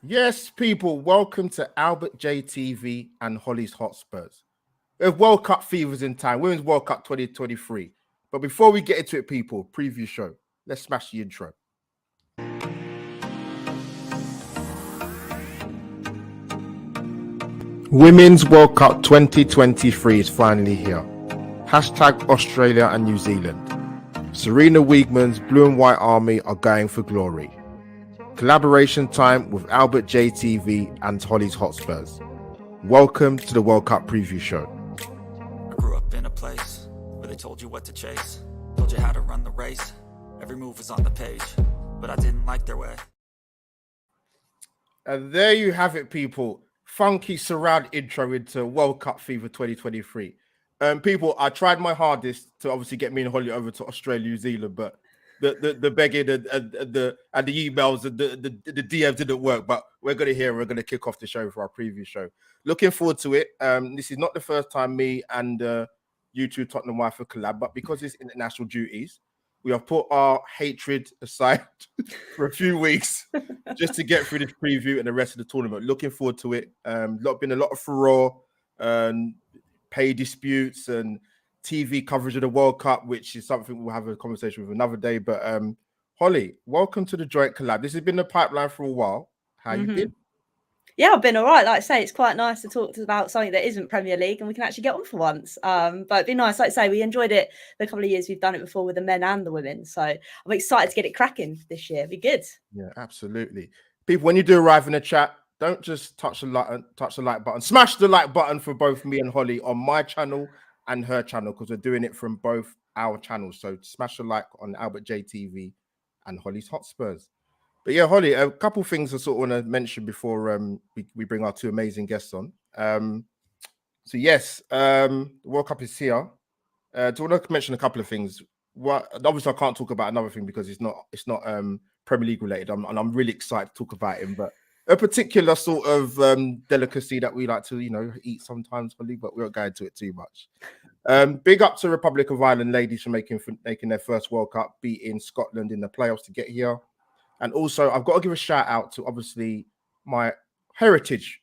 Yes, people, welcome to Albert JTV and Hollie's Hotspurs. We have World Cup fevers in time, Women's World Cup 2023. But before we get into it, people, preview show. Let's smash the intro. Women's World Cup 2023 is finally here. Hashtag Australia and New Zealand. Sarina Wiegman's Blue and White Army are going for glory. Collaboration time with Albert JTV and Hollie's Hotspurs. Welcome to the World Cup preview show. I grew up in a place where they told you what to chase, told you how to run the race. Every move was on the page, but I didn't like their way. And there you have it, people. Funky surround intro into World Cup Fever 2023. People, I tried my hardest to obviously get me and Hollie over to Australia, New Zealand, but the begging and the emails and the DMs didn't work. But we're going to kick off the show for our preview show. Looking forward to it. This is not the first time me and you two Tottenham wife have collab, but because it's international duties, we have put our hatred aside for a few weeks just to get through this preview and the rest of the tournament. Looking forward to it. Been a lot of furore and pay disputes and TV coverage of the World Cup, which is something we'll have a conversation with another day. But Hollie, welcome to the joint collab. This has been the pipeline for a while. How you been? Yeah, I've been all right. Like I say, it's quite nice to talk about something that isn't Premier League and we can actually get on for once. But it'd be nice. Like I say, we enjoyed it the couple of years we've done it before with the men and the women. So I'm excited to get it cracking this year. It'd be good. Yeah, absolutely. People, when you do arrive in the chat, don't just touch the like button. Smash the like button for both me and Hollie on my channel and her channel, because we're doing it from both our channels. So smash the like on Albert JTV and Hollie's Hotspurs. But yeah, Hollie, a couple of things I sort of want to mention before we bring our two amazing guests on. So yes, the World Cup is here. Do you want to mention a couple of things? Well, obviously I can't talk about another thing because it's not Premier League related. And I'm really excited to talk about him, but a particular sort of delicacy that we like to, eat sometimes, Hollie, but we won't go into it too much. Big up to Republic of Ireland ladies for making their first World Cup, beating Scotland in the playoffs to get here. And also, I've got to give a shout out to obviously my heritage,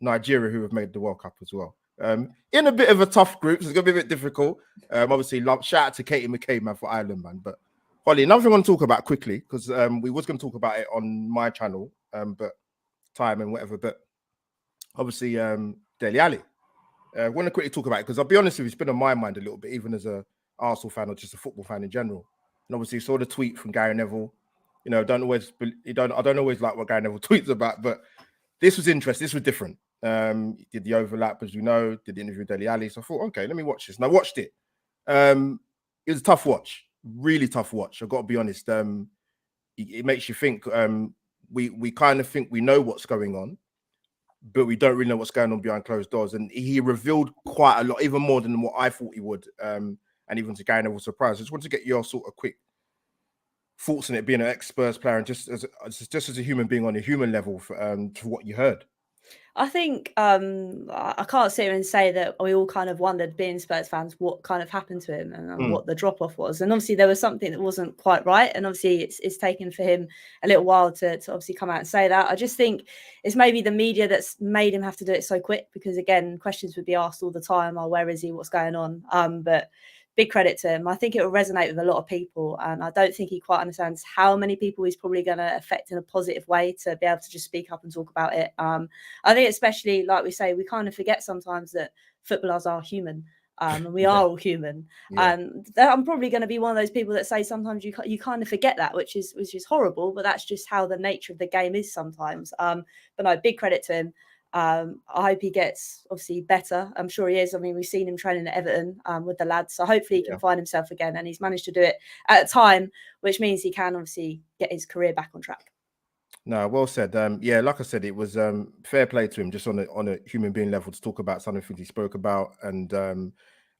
Nigeria, who have made the World Cup as well. In a bit of a tough group, so it's going to be a bit difficult. Obviously, shout out to Katie McKay, man, for Ireland, man. But Hollie, another thing I want to talk about quickly, because we was going to talk about it on my channel, but time and whatever. But obviously, Dele Alli. I want to quickly talk about it because I'll be honest with you, it's been on my mind a little bit, even as a Arsenal fan or just a football fan in general. And obviously, saw the tweet from Gary Neville. I don't always like what Gary Neville tweets about, but this was interesting. This was different. Did the overlap, as you know, did the interview with Dele Alli. So I thought, okay, let me watch this. And I watched it. It was a tough watch, really tough watch. I've got to be honest. It makes you think. We kind of think we know what's going on, but we don't really know what's going on behind closed doors. And he revealed quite a lot, even more than what I thought he would. And even to Gary Neville's surprise. I just wanted to get your sort of quick thoughts on it, being an ex-Spurs player and just as a human being on a human level for what you heard. I think I can't sit here and say that we all kind of wondered, being Spurs fans, what kind of happened to him and what the drop-off was. And obviously there was something that wasn't quite right. And obviously it's taken for him a little while to obviously come out and say that. I just think it's maybe the media that's made him have to do it so quick, because again, questions would be asked all the time, oh, where is he? What's going on? But big credit to him. I think it will resonate with a lot of people. And I don't think he quite understands how many people he's probably going to affect in a positive way to be able to just speak up and talk about it. I think especially, like we say, we kind of forget sometimes that footballers are human. And we are all human. Yeah. And I'm probably going to be one of those people that say sometimes you kind of forget that, which is horrible, but that's just how the nature of the game is sometimes. But no, big credit to him. I hope he gets obviously better. I'm sure he is. I mean, we've seen him training at Everton with the lads, so hopefully he can find himself again. And he's managed to do it at a time, which means he can obviously get his career back on track. No, well said. Yeah, like I said, it was fair play to him, just on a human being level, to talk about some of the things he spoke about. And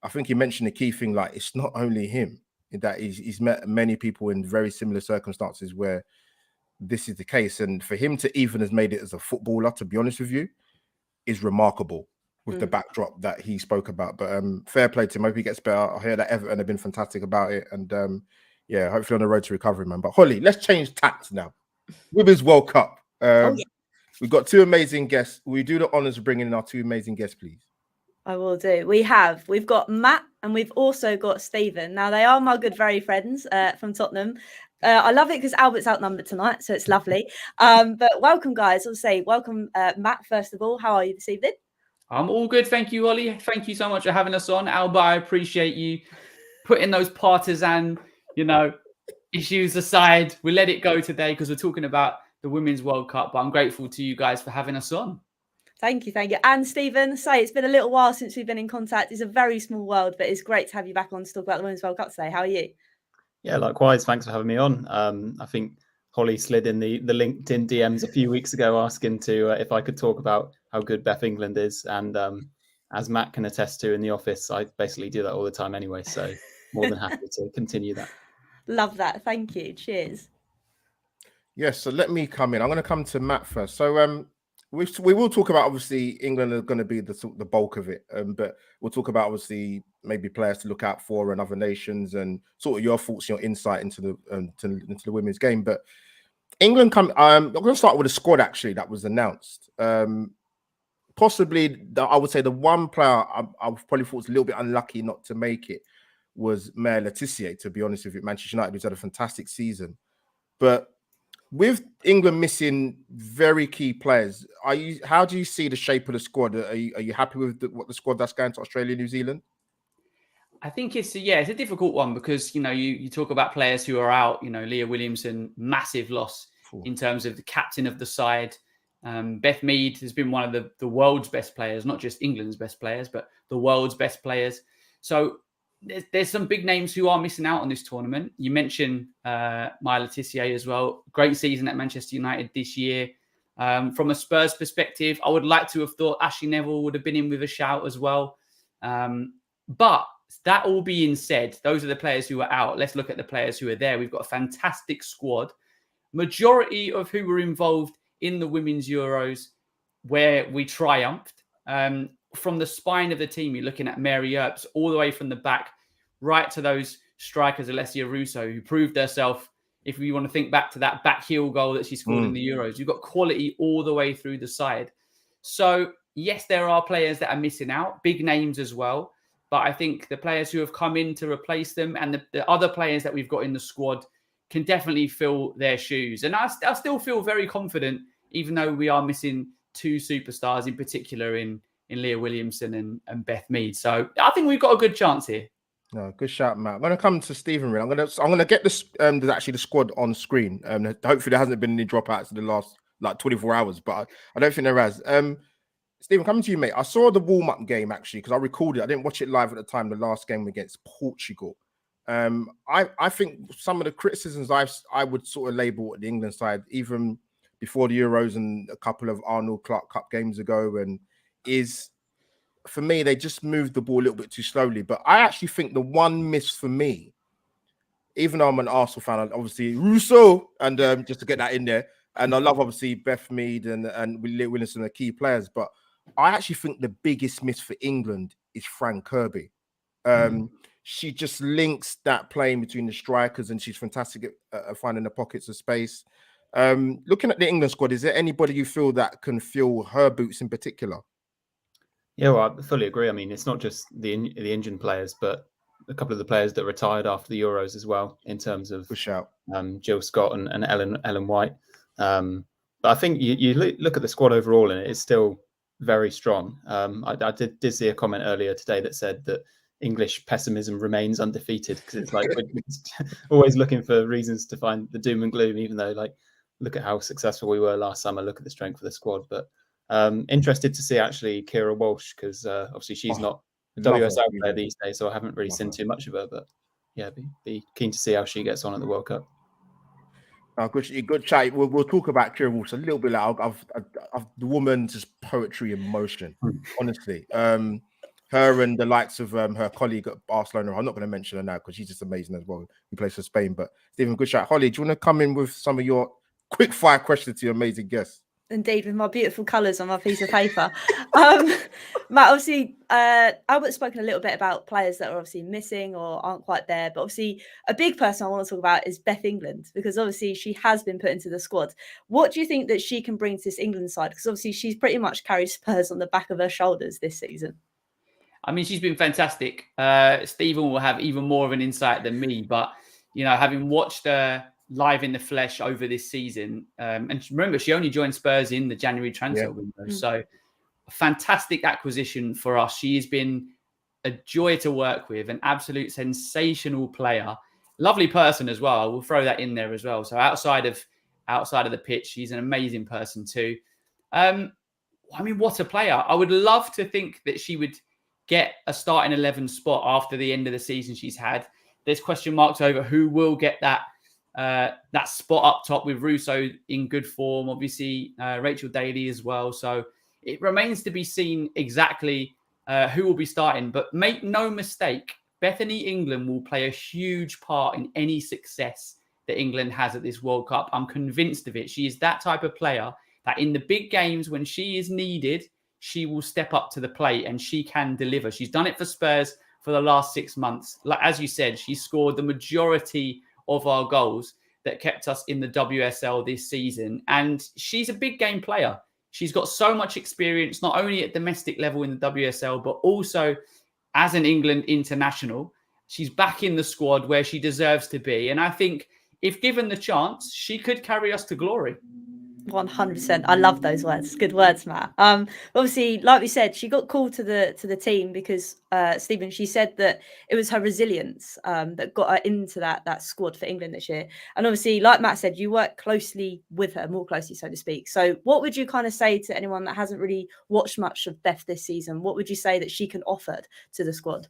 I think he mentioned the key thing, like it's not only him, that he's met many people in very similar circumstances where this is the case. And for him to even has made it as a footballer, to be honest with you, is remarkable with the backdrop that he spoke about. But fair play to him. Hope he gets better. I hear that Everton have been fantastic about it. And yeah, hopefully on the road to recovery, man. But Hollie, let's change tact now. Women's World Cup. We've got two amazing guests. Will you do the honors of bringing in our two amazing guests, please? I will do. We've got Matt and we've also got Stephen. Now, they are my good, very friends from Tottenham. I love it because Albert's outnumbered tonight, so it's lovely. But welcome, guys. I'll say welcome, Matt, first of all. How are you this evening? I'm all good. Thank you, Hollie. Thank you so much for having us on. Alba, I appreciate you putting those partisan, issues aside. We let it go today because we're talking about the Women's World Cup, but I'm grateful to you guys for having us on. Thank you. And Stephen, it's been a little while since we've been in contact. It's a very small world, but it's great to have you back on to talk about the Women's World Cup today. How are you? Yeah, likewise. Thanks for having me on. I think Hollie slid in the LinkedIn DMs a few weeks ago asking to if I could talk about how good Beth England is. And as Matt can attest to in the office, I basically do that all the time anyway. So more than happy to continue that. Love that. Thank you. Cheers. Yes, so let me come in. I'm going to come to Matt first. So we will talk about, obviously, England are going to be the bulk of it, but we'll talk about, obviously, maybe players to look out for and other nations and sort of your thoughts, your insight into the women's game. But England I'm going to start with a squad, actually, that was announced. Possibly, I would say the one player I probably thought was a little bit unlucky not to make it was Maya Letitia, to be honest with you. Manchester United, who's had a fantastic season. But with England missing very key players, how do you see the shape of the squad? Are you happy with what the squad that's going to Australia, New Zealand? I think it's a difficult one because you talk about players who are out. Leah Williamson, massive loss in terms of the captain of the side. Beth Mead has been one of the world's best players, not just England's best players, but the world's best players. So there's some big names who are missing out on this tournament. You mentioned Maya Letitia as well. Great season at Manchester United this year. From a Spurs perspective, I would like to have thought Ashley Neville would have been in with a shout as well. But that all being said, those are the players who are out. Let's look at the players who are there. We've got a fantastic squad. Majority of who were involved in the Women's Euros where we triumphed. From the spine of the team, you're looking at Mary Earps all the way from the back, right to those strikers, Alessia Russo, who proved herself. If you want to think back to that back heel goal that she scored in the Euros, you've got quality all the way through the side. So, yes, there are players that are missing out, big names as well. But I think the players who have come in to replace them and the other players that we've got in the squad can definitely fill their shoes. And I still feel very confident, even though we are missing two superstars in particular in Leah Williamson and Beth Mead. So I think we've got a good chance here. No, good shout, Matt. I'm going to come to Stephen. I'm going to get this. There's actually the squad on screen. Hopefully there hasn't been any dropouts in the last 24 hours, but I don't think there has. Stephen, coming to you, mate. I saw the warm-up game actually because I recorded it. I didn't watch it live at the time. The last game against Portugal. I think some of the criticisms I would sort of label at the England side, even before the Euros and a couple of Arnold Clark Cup games ago, and is, for me, they just moved the ball a little bit too slowly. But I actually think the one miss for me, even though I'm an Arsenal fan, obviously Russo, and just to get that in there, and I love obviously Beth Mead and Williamson, the key players, but I actually think the biggest miss for England is Fran Kirby. She just links that playing between the strikers, and she's fantastic at finding the pockets of space. Looking at the England squad, is there anybody you feel that can fill her boots in particular? Yeah, well, I fully agree. I mean, it's not just the Indian players, but a couple of the players that retired after the Euros as well, in terms of Jill Scott and Ellen White. But I think you look at the squad overall, and it's still very strong. I did see a comment earlier today that said that English pessimism remains undefeated, because it's like we're always looking for reasons to find the doom and gloom, even though, like, look at how successful we were last summer, look at the strength of the squad. But interested to see actually Kira Walsh, because obviously she's not a WSL player these days, so I haven't really seen too much of her. But yeah, be keen to see how she gets on at the World Cup. Good chat. We'll talk about Kira Walsh a little bit later. I've the woman's just poetry in motion, honestly. Her and the likes of her colleague at Barcelona. I'm not going to mention her now because she's just amazing as well. Who plays for Spain. But Stephen, good chat. Hollie, do you want to come in with some of your quick fire questions to your amazing guests? Indeed, with my beautiful colours on my piece of paper. Matt, obviously, Albert's spoken a little bit about players that are obviously missing or aren't quite there. But obviously, a big person I want to talk about is Beth England, because obviously she has been put into the squad. What do you think that she can bring to this England side? Because obviously she's pretty much carried Spurs on the back of her shoulders this season. I mean, she's been fantastic. Stephen will have even more of an insight than me. But, you know, having watched her live in the flesh over this season. And remember, she only joined Spurs in the January transfer window. So a fantastic acquisition for us. She has been a joy to work with, an absolute sensational player, lovely person as well. We'll throw that in there as well. So outside of the pitch, she's an amazing person too. I mean, what a player. I would love to think that she would get a starting 11 spot after the end of the season she's had. There's question marks over who will get that spot up top, with Russo in good form, obviously Rachel Daly as well. So it remains to be seen exactly who will be starting. But make no mistake, Bethany England will play a huge part in any success that England has at this World Cup. I'm convinced of it. She is that type of player that in the big games, when she is needed, she will step up to the plate and she can deliver. She's done it for Spurs for the last 6 months. Like, as you said, she scored the majority of our goals that kept us in the WSL this season. And she's a big game player. She's got so much experience, not only at domestic level in the WSL, but also as an England international. She's back in the squad where she deserves to be. And I think if given the chance, she could carry us to glory. 100%. I love those words. Good words, Matt. Obviously, like we said, she got called to the team because Stephen, she said that it was her resilience that got her into that squad for England this year. And obviously, like Matt said, you work closely with her, more closely, so to speak. So what would you kind of say to anyone that hasn't really watched much of Beth this season? What would you say that she can offer to the squad?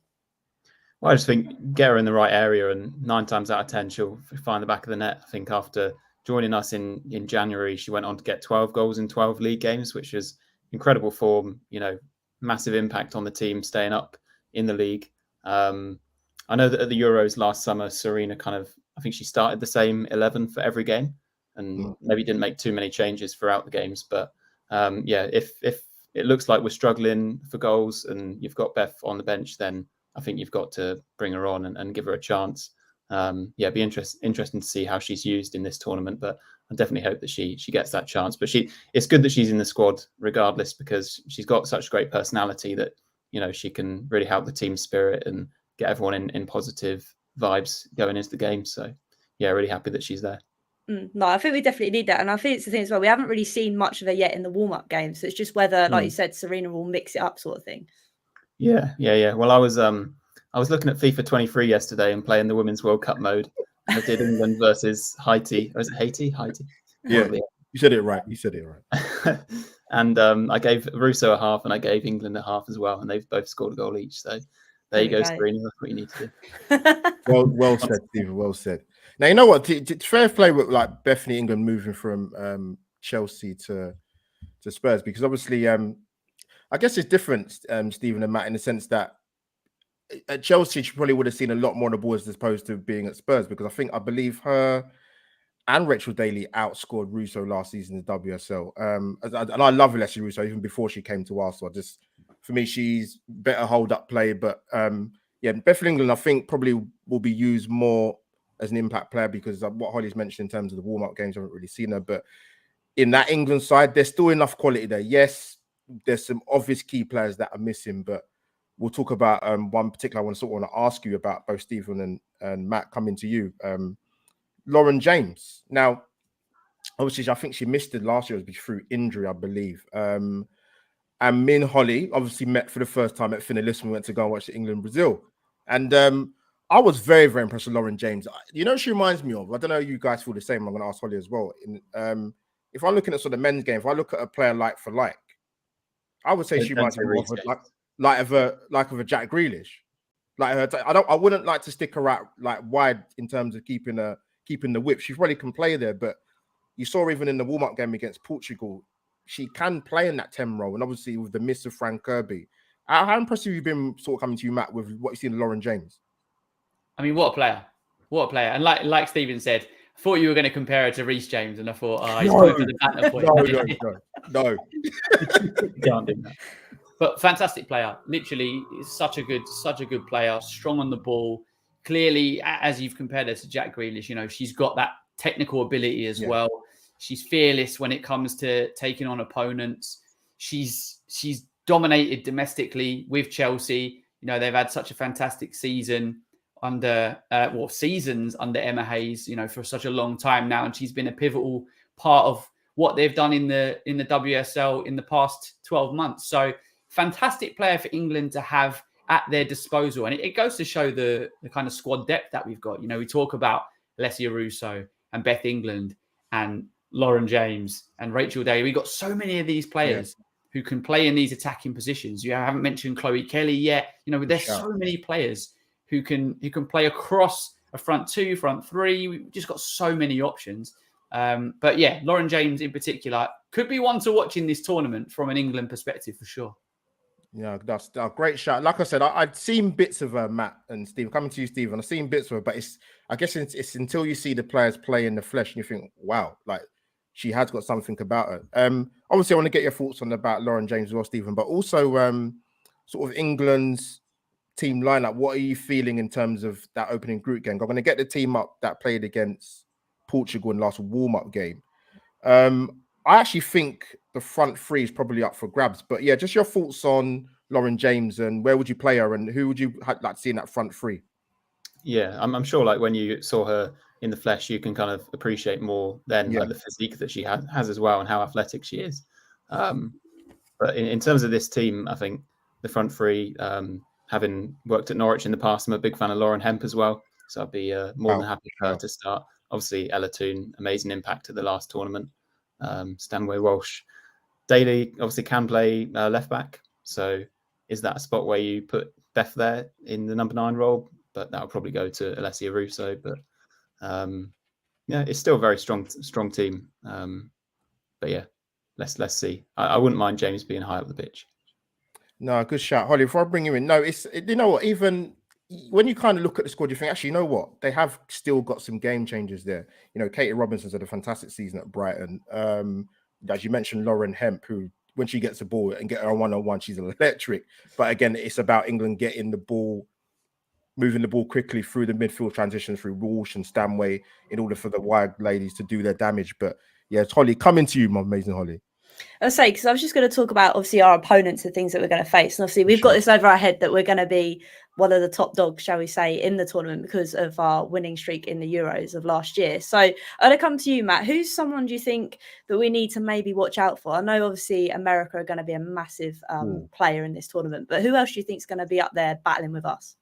Well, I just think get her in the right area, and 9 times out of 10, she'll find the back of the net. I think after joining us in January, she went on to get 12 goals in 12 league games, which is incredible form, you know, massive impact on the team staying up in the league. I know that at the Euros last summer, Sarina I think she started the same 11 for every game and maybe didn't make too many changes throughout the games. But if it looks like we're struggling for goals and you've got Beth on the bench, then I think you've got to bring her on and give her a chance. Be interesting to see how she's used in this tournament, but I definitely hope that she gets that chance. But it's good that she's in the squad regardless, because she's got such great personality that, you know, she can really help the team spirit and get everyone in positive vibes going into the game. So yeah, really happy that she's there. No, I think we definitely need that. And I think it's the thing as well, we haven't really seen much of her yet in the warm-up games. So it's just whether, like you said, Sarina will mix it up, sort of thing. Yeah. Well, I was looking at FIFA 23 yesterday and playing the Women's World Cup mode. I did England versus Haiti. Or is it Haiti? Haiti. Yeah, you said it right. And I gave Russo a half and I gave England a half as well. And they've both scored a goal each. So there you go, Sarina. That's what you need to do. Well said, Stephen. Well said. Now, you know what? Fair play with like Bethany England moving from Chelsea to Spurs, because obviously, I guess it's different, Stephen and Matt, in the sense that at Chelsea, she probably would have seen a lot more on the ball as opposed to being at Spurs, because I believe her and Rachel Daly outscored Russo last season in the WSL. And I love Alessia Russo even before she came to Arsenal. For me, she's better hold-up play. But Beth England, I think, probably will be used more as an impact player, because what Hollie's mentioned in terms of the warm-up games, I haven't really seen her. But in that England side, there's still enough quality there. Yes, there's some obvious key players that are missing, but we'll talk about one particular I want to ask you about, both Stephen and Matt, coming to you. Lauren James. Now, obviously, I think she missed it last year through injury, I believe. And me and Hollie obviously met for the first time at Finalist. We went to go and watch the England-Brazil. And I was very, very impressed with Lauren James. You know, she reminds me of, I don't know if you guys feel the same, I'm going to ask Hollie as well. If I'm looking at sort of men's game, if I look at a player like for like, I would say she reminds me of like a Jack Grealish. Like her, I wouldn't like to stick her out like wide in terms of keeping the whip. She probably can play there, but you saw even in the warm-up game against Portugal, she can play in that 10 role. And obviously with the miss of Frank Kirby, how impressive have you been sort of coming to you, Matt, with what you've seen in Lauren James? I mean, what a player. And like Stephen said, thought you were going to compare her to Reece James, and I thought, he's going for the banter point. No. Can't do that. But fantastic player. Literally, such a good player. Strong on the ball. Clearly, as you've compared her to Jack Grealish, she's got that technical ability as well. She's fearless when it comes to taking on opponents. She's dominated domestically with Chelsea. They've had such a fantastic season seasons under Emma Hayes, for such a long time now. And she's been a pivotal part of what they've done in the WSL in the past 12 months. So fantastic player for England to have at their disposal. And it goes to show the kind of squad depth that we've got. We talk about Alessia Russo and Beth England and Lauren James and Rachel Day. We've got so many of these players who can play in these attacking positions. I haven't mentioned Chloe Kelly yet. There's so many players who can play across a front two, front three. We've just got so many options. But yeah, Lauren James in particular could be one to watch in this tournament from an England perspective for sure. Yeah, that's a great shot. Like I said, I'd seen bits of her, Matt and Steve. Coming to you, Stephen, I've seen bits of her, but I guess it's until you see the players play in the flesh and you think, wow, like she has got something about her. Obviously, I want to get your thoughts about Lauren James as well, Stephen, but also sort of England's team lineup. What are you feeling in terms of that opening group game? I'm going to get the team up that played against Portugal in the last warm-up game. I actually think the front three is probably up for grabs. But yeah, just your thoughts on Lauren James and where would you play her and who would you like to see in that front three? Yeah, I'm sure like when you saw her in the flesh, you can kind of appreciate more than like the physique that she has as well and how athletic she is. But in terms of this team, I think the front three, having worked at Norwich in the past, I'm a big fan of Lauren Hemp as well. So I'd be more than happy for her to start. Obviously, Ella Toon, amazing impact at the last tournament. Stanway Walsh. Daly obviously can play left back. So is that a spot where you put Beth there in the number 9 role? But that'll probably go to Alessia Russo. But it's still a very strong team. But yeah, let's see. I wouldn't mind James being high up the pitch. No, good shout, Hollie. Before I bring you in, you know what? Even when you kind of look at the squad, you think, actually, you know what? They have still got some game changers there. Katie Robinson's had a fantastic season at Brighton. As you mentioned, Lauren Hemp, who, when she gets the ball and get her on one-on-one, she's electric. But again, it's about England getting the ball, moving the ball quickly through the midfield transition through Walsh and Stanway in order for the wide ladies to do their damage. But yeah, it's Hollie, coming to you, my amazing Hollie. I'll say, because I was just going to talk about obviously our opponents and things that we're going to face. And obviously we've got this over our head that we're going to be one of the top dogs, shall we say, in the tournament because of our winning streak in the Euros of last year. So I'm going to come to you, Matt. Who's someone do you think that we need to maybe watch out for? I know obviously America are going to be a massive player in this tournament, but who else do you think is going to be up there battling with us?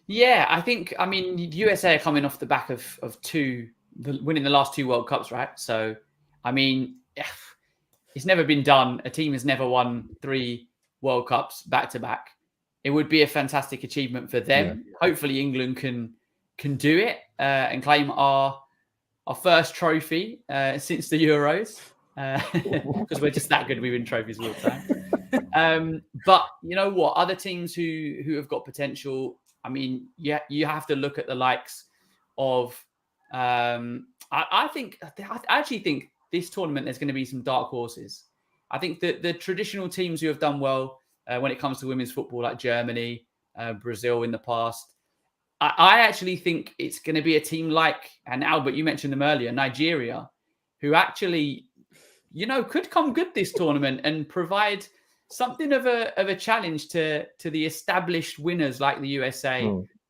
Yeah, I mean, USA are coming off the back of winning the last 2 World Cups, right? So, I mean, it's never been done. A team has never won 3 World Cups back to back. It would be a fantastic achievement for them. Yeah. Hopefully, England can do it and claim our first trophy since the Euros because we're just that good. We win trophies all the time. But you know what? Other teams who have got potential. I mean, you have to look at the likes of. I actually think this tournament there's going to be some dark horses. I think that the traditional teams who have done well when it comes to women's football, like Germany, Brazil in the past, I actually think it's going to be a team like, and Albert, you mentioned them earlier, Nigeria, who actually, could come good this tournament and provide something of a challenge to the established winners like the USA,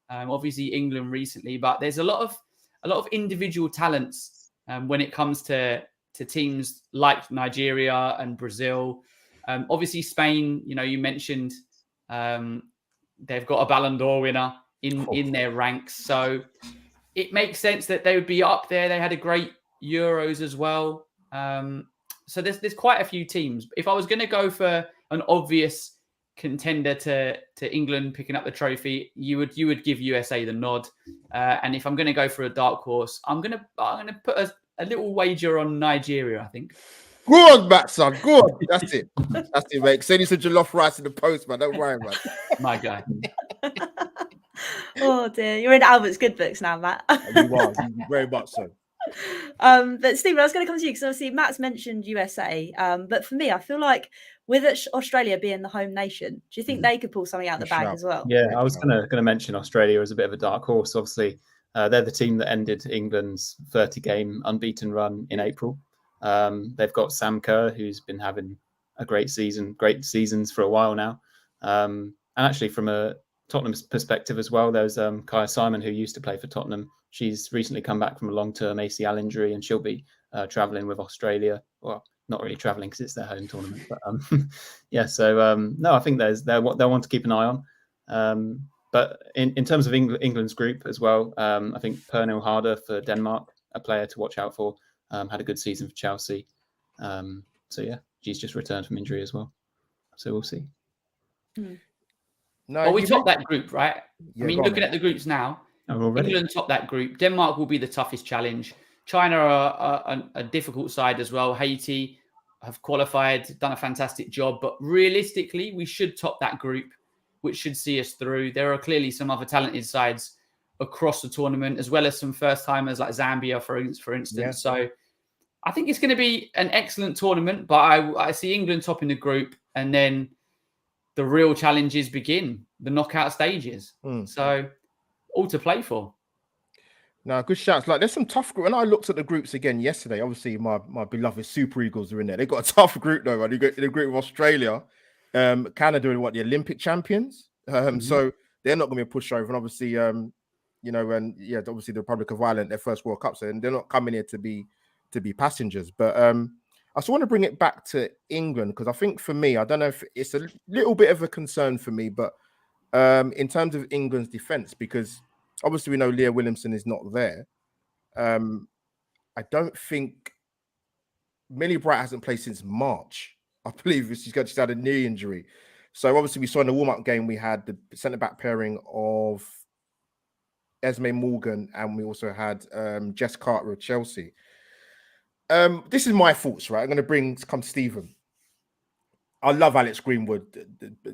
obviously England recently, but there's a lot of individual talents when it comes to teams like Nigeria and Brazil. Obviously Spain, you mentioned they've got a Ballon d'Or winner in their ranks. So it makes sense that they would be up there. They had a great Euros as well. So there's quite a few teams. If I was going to go for an obvious contender to England picking up the trophy, you would give USA the nod. And if I'm going to go for a dark horse, I'm going to put a little wager on Nigeria, I think. Go on, Matt, son. Go on. That's it, mate. Send you some jollof rice in the post, man. Don't worry, man. My guy. Oh, dear. You're in Albert's good books now, Matt. You are. Very much so. But Stephen, I was going to come to you because obviously Matt's mentioned USA. But for me, I feel like with Australia being the home nation, do you think they could pull something out the bag as well? Yeah, I was going to mention Australia as a bit of a dark horse. Obviously, they're the team that ended England's 30-game unbeaten run in April. They've got Sam Kerr, who's been having a great seasons for a while now. And actually, from a Tottenham perspective as well, there's Kaya Simon, who used to play for Tottenham. She's recently come back from a long-term ACL injury, and she'll be travelling with Australia. Well, not really travelling because it's their home tournament, but yeah. So no, I think they're one to keep an eye on. But in terms of England's group as well, I think Pernille Harder for Denmark, a player to watch out for. Had a good season for Chelsea. So yeah, she's just returned from injury as well. So we'll see. No, we top that group, right? Yeah, I mean, looking at the groups now, England top that group. Denmark will be the toughest challenge. China are a difficult side as well. Haiti have qualified, done a fantastic job. But realistically, we should top that group, which should see us through. There are clearly some other talented sides across the tournament, as well as some first-timers like Zambia, for instance. Yeah. So I think it's going to be an excellent tournament, but I see England topping the group, and then the real challenges begin, the knockout stages. So all to play for. No, good shouts. Like, there's some tough group. When I looked at the groups again yesterday, obviously my beloved Super Eagles are in there. They've got a tough group though, right? You got in a group with Australia, Canada, and the Olympic champions. So they're not going to be a pushover. And obviously, obviously the Republic of Ireland, their first World Cup, so they're not coming here to be passengers. But I just want to bring it back to England, because I think for me, I don't know if it's a little bit of a concern for me, but in terms of England's defense, because obviously we know Leah Williamson is not there. I don't think Millie Bright hasn't played since March. I believe she's had a knee injury. So obviously we saw in the warm-up game, we had the centre-back pairing of Esme Morgan, and we also had Jess Carter of Chelsea. This is my thoughts, right? I'm going to come to Stephen. I love Alex Greenwood,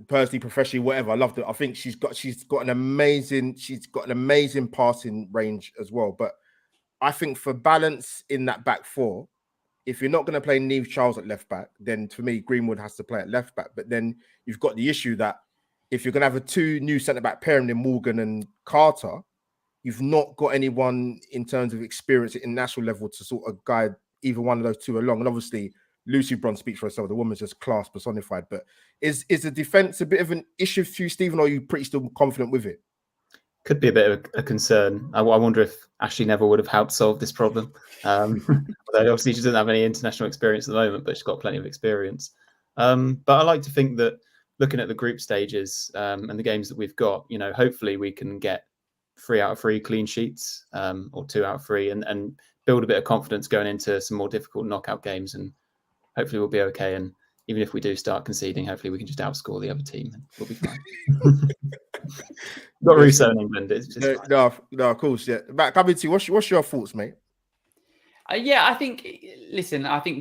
personally, professionally, whatever. I love it. I think she's got an amazing passing range as well. But I think for balance in that back four, if you're not going to play Niamh Charles at left back, then for me, Greenwood has to play at left back. But then you've got the issue that if you're going to have a two new centre back pairing in Morgan and Carter, you've not got anyone in terms of experience at international level to sort of guide either one of those two along. And obviously, Lucy Bronze speaks for herself. The woman's just class personified. But is the defence a bit of an issue for you, Stephen, or are you pretty still confident with it? Could be a bit of a concern. I wonder if Ashley Neville would have helped solve this problem. Obviously, she doesn't have any international experience at the moment, but she's got plenty of experience. But I like to think that looking at the group stages and the games that we've got, hopefully we can get 3 out of 3 clean sheets or 2 out of 3 and build a bit of confidence going into some more difficult knockout games, and hopefully we'll be okay. And even if we do start conceding, hopefully we can just outscore the other team and we'll be fine. Not Russo in England. No, of course, yeah. Matt, coming to you, what's your thoughts, mate? I think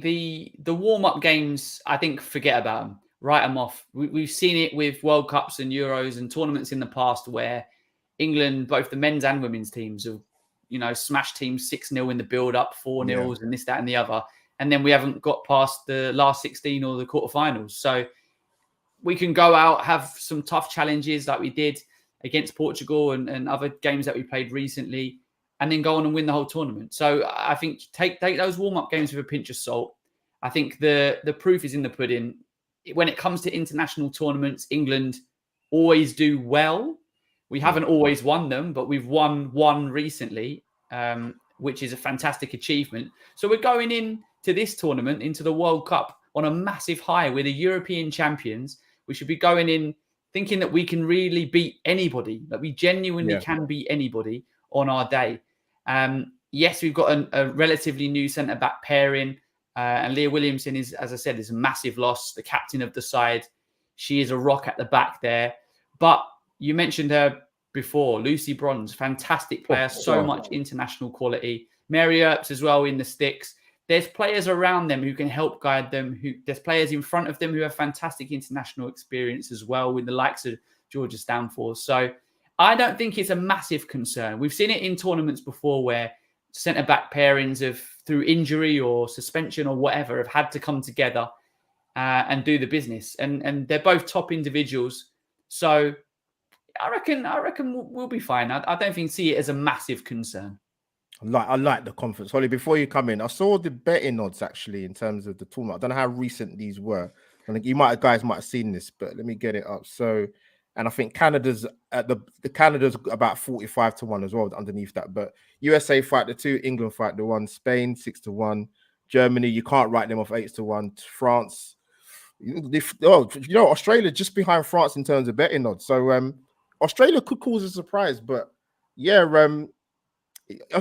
the warm-up games, I think forget about them, write them off. We've seen it with World Cups and Euros and tournaments in the past where England, both the men's and women's teams, have smashed teams 6-0 in the build-up, 4-0s, and this, that, and the other. And then we haven't got past the last 16 or the quarterfinals. So we can go out, have some tough challenges like we did against Portugal and other games that we played recently, and then go on and win the whole tournament. So I think take those warm-up games with a pinch of salt. I think the proof is in the pudding. When it comes to international tournaments, England always do well. We haven't always won them, but we've won one recently, which is a fantastic achievement. So we're going in to this tournament, into the World Cup, on a massive high. We're the European champions. We should be going in thinking that we can really beat anybody, that we genuinely can beat anybody on our day. Yes, we've got a relatively new centre-back pairing, and Leah Williamson is, as I said, is a massive loss, the captain of the side. She is a rock at the back there. But you mentioned her before, Lucy Bronze, fantastic player, so much international quality. Mary Earps as well in the sticks. There's players around them who can help guide them. There's players in front of them who have fantastic international experience as well, with the likes of Georgia Stanforth. So I don't think it's a massive concern. We've seen it in tournaments before where centre-back pairings through injury or suspension or whatever have had to come together and do the business. And they're both top individuals. So I reckon we'll be fine. I don't see it as a massive concern. I like the conference. Holly, before you come in, I saw the betting odds actually in terms of the tournament. I don't know how recent these were. I think guys might have seen this, but let me get it up. So, and I think Canada's at the Canada's about 45-1 as well underneath that. But USA fight the 2, England fight the 1, Spain 6-1, Germany, you can't write them off 8-1, France. Australia just behind France in terms of betting odds. So Australia could cause a surprise, but yeah,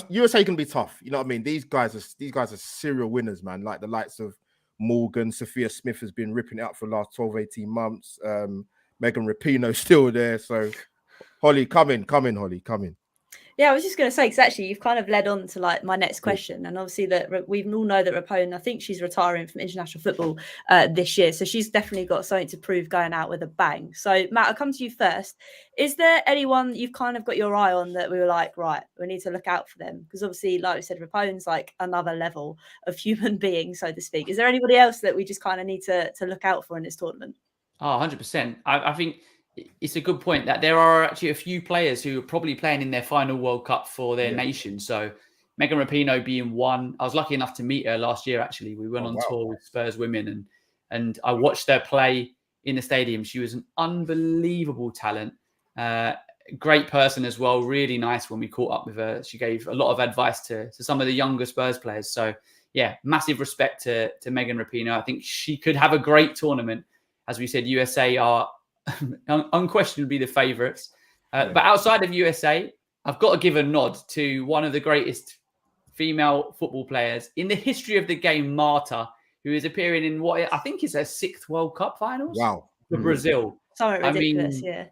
USA can be tough. You know what I mean? These guys are serial winners, man. Like the likes of Morgan, Sophia Smith has been ripping it up for the last 12-18 months. Megan Rapinoe still there. So Holly, come in, Holly, come in. Yeah, I was just going to say, because actually you've kind of led on to like my next question. And obviously that we all know that Rapinoe, I think she's retiring from international football this year. So she's definitely got something to prove going out with a bang. So Matt, I'll come to you first. Is there anyone you've kind of got your eye on that we were like, right, we need to look out for them? Because obviously, like we said, Rapinoe's like another level of human being, so to speak. Is there anybody else that we just kind of need to look out for in this tournament? Oh, 100%. I think it's a good point that there are actually a few players who are probably playing in their final World Cup for their nation. So Megan Rapinoe being one. I was lucky enough to meet her last year, actually. We went on tour with Spurs Women and I watched her play in the stadium. She was an unbelievable talent. Great person as well. Really nice when we caught up with her. She gave a lot of advice to some of the younger Spurs players. So, yeah, massive respect to Megan Rapinoe. I think she could have a great tournament. As we said, USA are unquestionably the favourites. But outside of USA, I've got to give a nod to one of the greatest female football players in the history of the game, Marta, who is appearing in what I think is her 6th World Cup finals. Wow. For Brazil. Something ridiculous, yeah.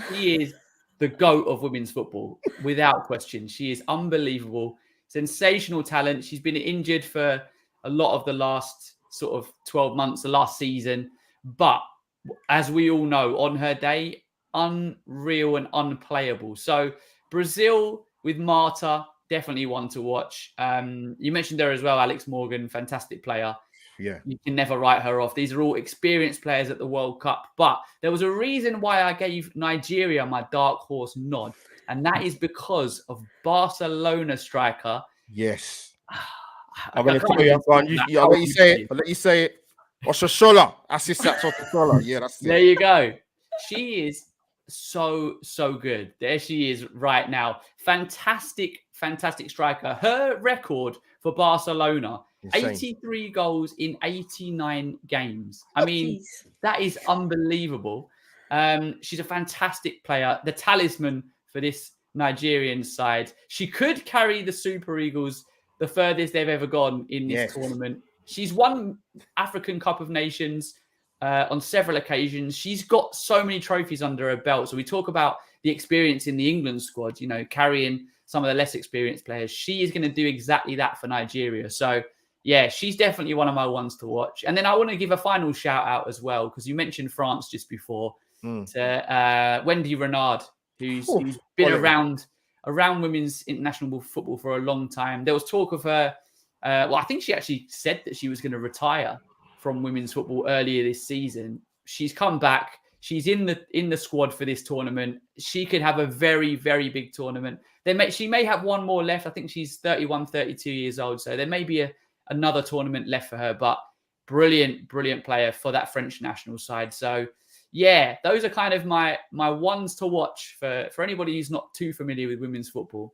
She is the GOAT of women's football, without question. She is unbelievable. Sensational talent. She's been injured for a lot of the last sort of 12 months, the last season. But as we all know, on her day, unreal and unplayable. So Brazil with Marta, definitely one to watch. You mentioned her as well, Alex Morgan, fantastic player. Yeah. You can never write her off. These are all experienced players at the World Cup. But there was a reason why I gave Nigeria my dark horse nod. And that is because of Barcelona striker. Yes. I'm going to tell you, I'll let you say it. I'll let you say it. Oshola. Oshola. Yeah, that's it. There you go. She is so good. There she is right now. Fantastic striker. Her record for Barcelona, insane. 83 goals in 89 games. I mean, that is unbelievable. She's a fantastic player. The talisman for this Nigerian side. She could carry the Super Eagles the furthest they've ever gone in this tournament. She's won African Cup of Nations on several occasions. She's got so many trophies under her belt. So we talk about the experience in the England squad, you know, carrying some of the less experienced players. She is going to do exactly that for Nigeria. So, yeah, she's definitely one of my ones to watch. And then I want to give a final shout out as well, because you mentioned France just before, to Wendy Renard, who's been around women's international football for a long time. There was talk of her. I think she actually said that she was going to retire from women's football earlier this season. She's come back. She's in the squad for this tournament. She could have a very, very big tournament. She may have one more left. I think she's 31, 32 years old. So there may be another tournament left for her. But brilliant player for that French national side. So, yeah, those are kind of my ones to watch for anybody who's not too familiar with women's football.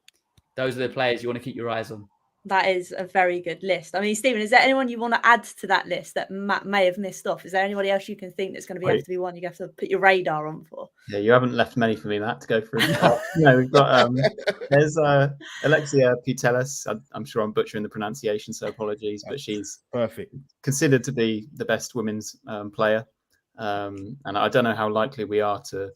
Those are the players you want to keep your eyes on. That is a very good list. I mean, Stephen, is there anyone you want to add to that list that Matt may have missed off? Is there anybody else you can think that's going to have to be one you have to put your radar on for? Yeah, you haven't left many for me, Matt, to go through. We've got there's Alexia Putellas. I'm sure I'm butchering the pronunciation, so apologies, but she's perfect, considered to be the best women's player. And I don't know how likely we are to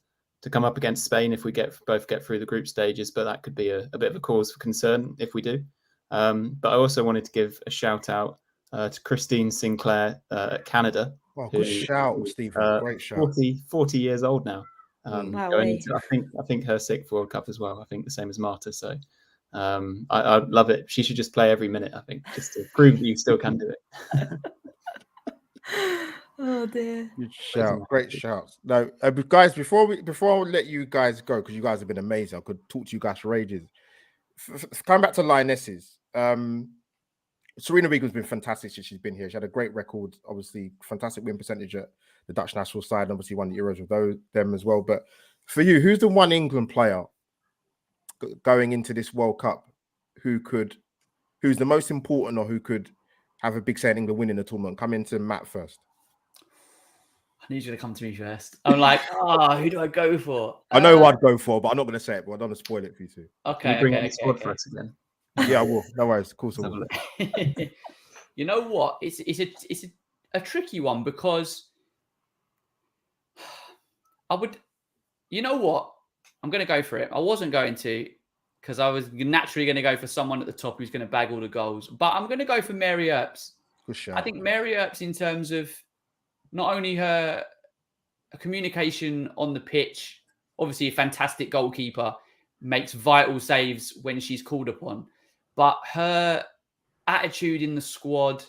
come up against Spain if we both get through the group stages, but that could be a bit of a cause for concern if we do. But I also wanted to give a shout out to Christine Sinclair at Canada. Oh, good shout, Stephen. Great shout. 40 years old now. Wow, going into, I think her 6th World Cup as well. I think the same as Marta. So I love it. She should just play every minute, I think, just to prove that you still can do it. Oh dear. Good shout. Great shouts. No, guys, before I let you guys go, because you guys have been amazing. I could talk to you guys for ages. Coming back to Lionesses, Sarina Wiegman's been fantastic since she's been here. She had a great record, obviously fantastic win percentage at the Dutch national side, obviously won the Euros with them as well. But for you, who's the one England player going into this World Cup who's the most important, or who could have a big say in England winning the tournament? Come into Matt first. I need you to come to me first. I'm like, who do I go for? I know who I'd go for, but I'm not going to say it, but I don't want to spoil it for you too. Okay. Bring on the squad for us again. Yeah, I will. No worries. Of course I will. You know what? It's a tricky one, because I would. You know what? I'm going to go for it. I wasn't going to, because I was naturally going to go for someone at the top who's going to bag all the goals. But I'm going to go for Mary Earps. Good shot. I think Mary Earps, in terms of not only her communication on the pitch, obviously a fantastic goalkeeper, makes vital saves when she's called upon, but her attitude in the squad,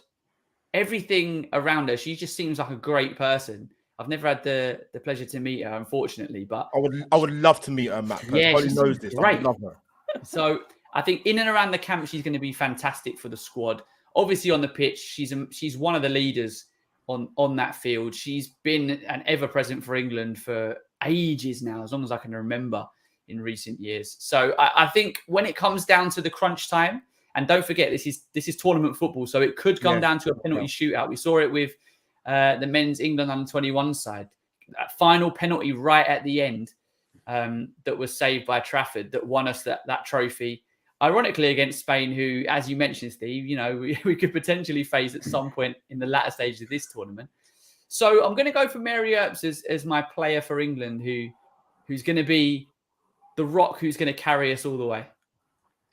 everything around her, she just seems like a great person. I've never had the pleasure to meet her, unfortunately, but I would love to meet her, Matt. Yeah, Holly knows this. Great. I love her. So I think in and around the camp, she's going to be fantastic for the squad. Obviously on the pitch, she's one of the leaders on that field. She's been an ever-present for England for ages now, as long as I can remember in recent years. So I think when it comes down to the crunch time, and don't forget, this is tournament football, so it could come down to a penalty shootout. We saw it with the men's England under-21 side. That final penalty right at the end that was saved by Trafford that won us that trophy. Ironically, against Spain, who, as you mentioned, Steve, we could potentially face at some point in the latter stages of this tournament. So I'm going to go for Mary Earps as my player for England, who's going to be the rock, who's going to carry us all the way.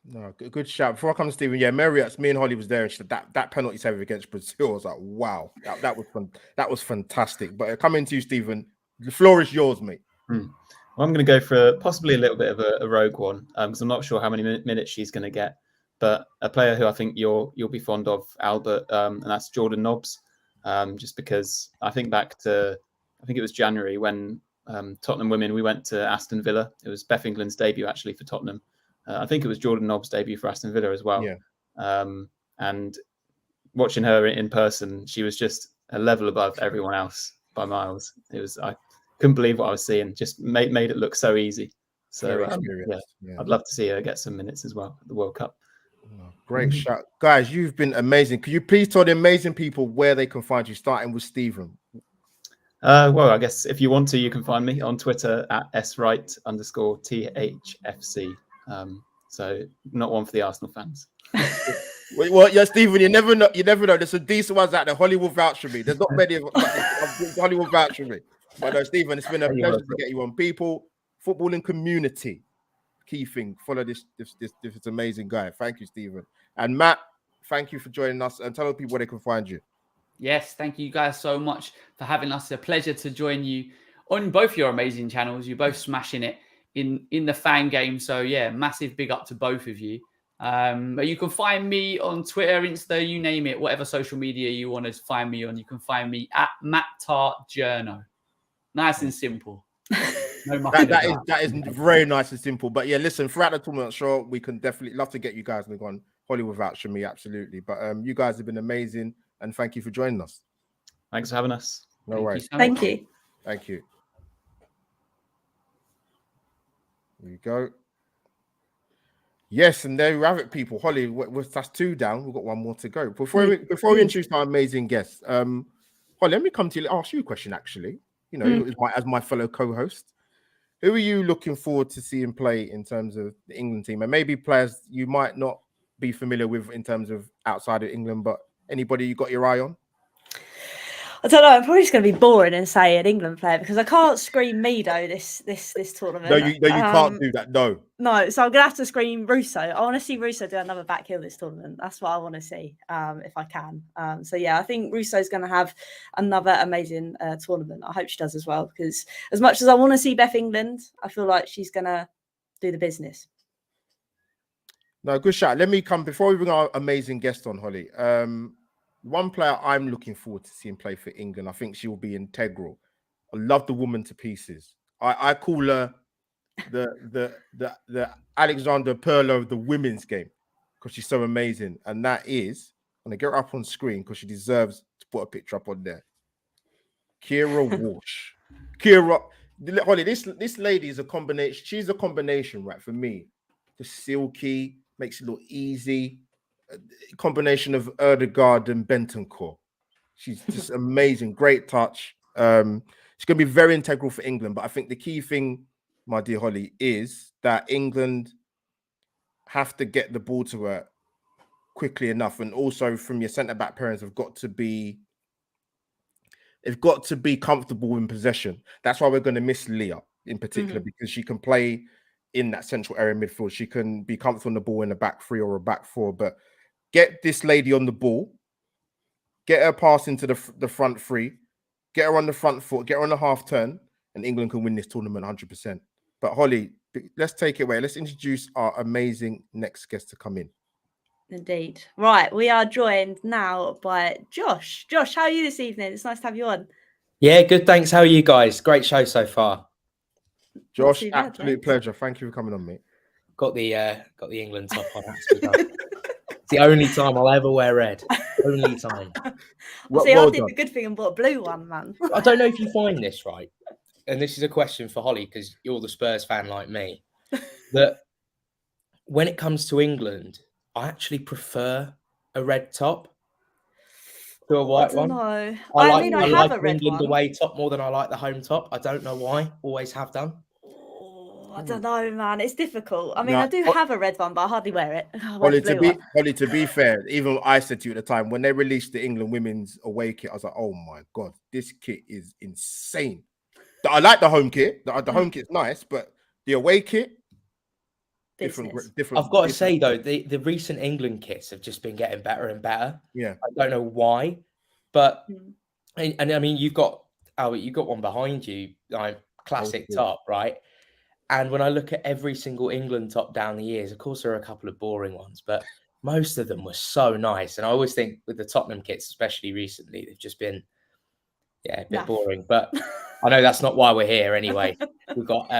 No, good shout. Before I come to Stephen, Mary Earps, me and Holly was there, and she said that penalty save against Brazil, I was like, wow, that was fun. That was fantastic. But coming to you, Stephen, the floor is yours, mate. Well, I'm going to go for possibly a little bit of a rogue one, because I'm not sure how many minutes she's going to get. But a player who I think you'll be fond of, Albert, and that's Jordan Nobbs. Just because I think back to, I think it was January when Tottenham women, we went to Aston Villa. It was Beth England's debut actually for Tottenham. I think it was Jordan Nobbs' debut for Aston Villa as well. Yeah. And watching her in person, she was just a level above everyone else by miles. I couldn't believe what I was seeing. Just made it look so easy. So I'd love to see her get some minutes as well at the World Cup. Great shot, guys. You've been amazing. Could you please tell the amazing people where they can find you, starting with Stephen? Well, I guess if you want to, you can find me on Twitter at @swright_THFC. So not one for the Arsenal fans. Well, yeah, Stephen, you never know. There's some decent ones out there. Holly will vouch for me. There's not many of Holly will vouch for me. But no, Stephen, it's been a pleasure to get you on. People, footballing community, key thing. Follow this amazing guy. Thank you, Stephen. And Matt, thank you for joining us, and tell people where they can find you. Yes, thank you guys so much for having us. A pleasure to join you on both your amazing channels. You're both smashing it in the fan game. So yeah, massive big up to both of you. But you can find me on Twitter, Insta, you name it, whatever social media you want to find me on. You can find me at MattTartJourno. Nice and simple. No that is very nice and simple. But yeah, listen, throughout the tournament, I'm sure we can definitely love to get you guys on. Holly will vouch for me, absolutely. But you guys have been amazing, and thank you for joining us. Thanks for having us. No worries. Thank you. Thank you. There you go. Yes, and there you have it, people. Holly, that's 2 down. We've got 1 more to go. Before we introduce our amazing guests, Holly, let me come to you. Ask you a question, actually. As my fellow co-host, who are you looking forward to seeing play in terms of the England team, and maybe players you might not be familiar with in terms of outside of England, but anybody you got your eye on? I don't know. I'm probably just going to be boring and say an England player because I can't scream Mido this tournament. No, you can't do that. No. So I'm going to have to scream Russo. I want to see Russo do another back heel this tournament. That's what I want to see, if I can. So yeah, I think Russo's going to have another amazing tournament. I hope she does as well, because as much as I want to see Beth England, I feel like she's going to do the business. No, good shout. Let me come before we bring our amazing guest on, Hollie. One player I'm looking forward to seeing play for England. I think she will be integral. I love the woman to pieces. I call her the Alexander Perlo of the women's game because she's so amazing. And that is, I'm gonna get her up on screen because she deserves to put a picture up on there. Kira Walsh. Hollie, this lady is a combination. She's a combination, right? For me, just silky, makes it look easy. A combination of Erdegaard and Bentancur. She's just amazing, great touch. She's going to be very integral for England. But I think the key thing, my dear Hollie, is that England have to get the ball to her quickly enough, and also from your centre back pairings have got to be. They've got to be comfortable in possession. That's why we're going to miss Leah in particular, because she can play in that central area midfield. She can be comfortable on the ball in a back three or a back four. But get this lady on the ball, get her pass into the front three, get her on the front foot, get her on the half turn, and England can win this tournament 100%. But Hollie, let's take it away. Let's introduce our amazing next guest to come in. Indeed. Right, we are joined now by Josh. Josh, how are you this evening? It's nice to have you on. Yeah, good. Thanks. How are you guys? Great show so far. Josh, absolute pleasure. Thank you for coming on, mate. Got the England top on. It's the only time I'll ever wear red. Only time. I did the good thing and bought a blue one, man. I don't know if you find this right, and this is a question for Hollie because you're the Spurs fan like me. That when it comes to England, I actually prefer a red top to a white one. I like a red England away top more than I like the home top. I don't know why. Always have done. I don't know, man. It's difficult. I mean, I do have a red one, but I hardly wear it. Hollie, to be fair, even I said to you at the time when they released the England women's away kit, I was like, "Oh my god, this kit is insane." I like the home kit. The home kit's nice, but the away kit. Different. I've got to say though, the recent England kits have just been getting better and better. Yeah, I don't know why, but and I mean you've got one behind you, like classic top, right? And when I look at every single England top down the years, of course there are a couple of boring ones, but most of them were so nice. And I always think with the Tottenham kits, especially recently, they've just been a bit boring. But I know that's not why we're here anyway. We've got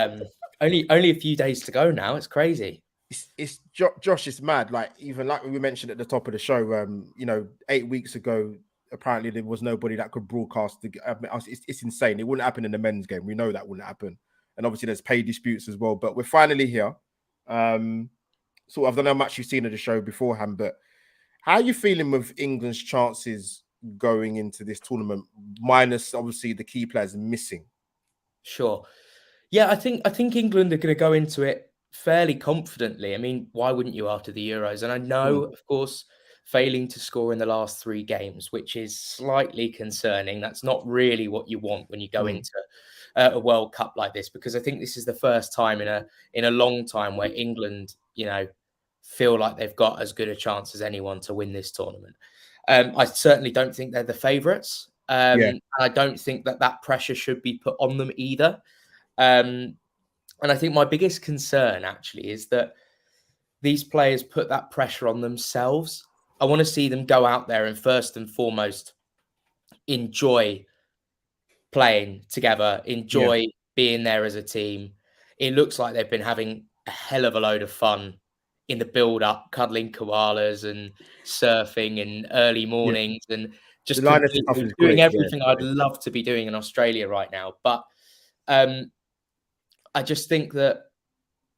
only a few days to go now. It's crazy. It's Josh. It's mad. Like even like we mentioned at the top of the show. 8 weeks ago, apparently there was nobody that could broadcast. It's insane. It wouldn't happen in the men's game. We know that wouldn't happen. And obviously there's pay disputes as well. But we're finally here. So I don't know how much you've seen of the show beforehand, but how are you feeling with England's chances going into this tournament, minus obviously the key players missing? Sure. Yeah, I think England are going to go into it fairly confidently. I mean, why wouldn't you after the Euros? And I know, of course, failing to score in the last 3 games, which is slightly concerning. That's not really what you want when you go into a World Cup like this, because I think this is the first time in a long time where England, feel like they've got as good a chance as anyone to win this tournament. I certainly don't think they're the favourites. I don't think that pressure should be put on them either. And I think my biggest concern actually is that these players put that pressure on themselves. I want to see them go out there and first and foremost enjoy playing together, enjoy being there as a team. It looks like they've been having a hell of a load of fun in the build-up, cuddling koalas and surfing in early mornings and just doing everything I'd love to be doing in Australia right now. But I just think that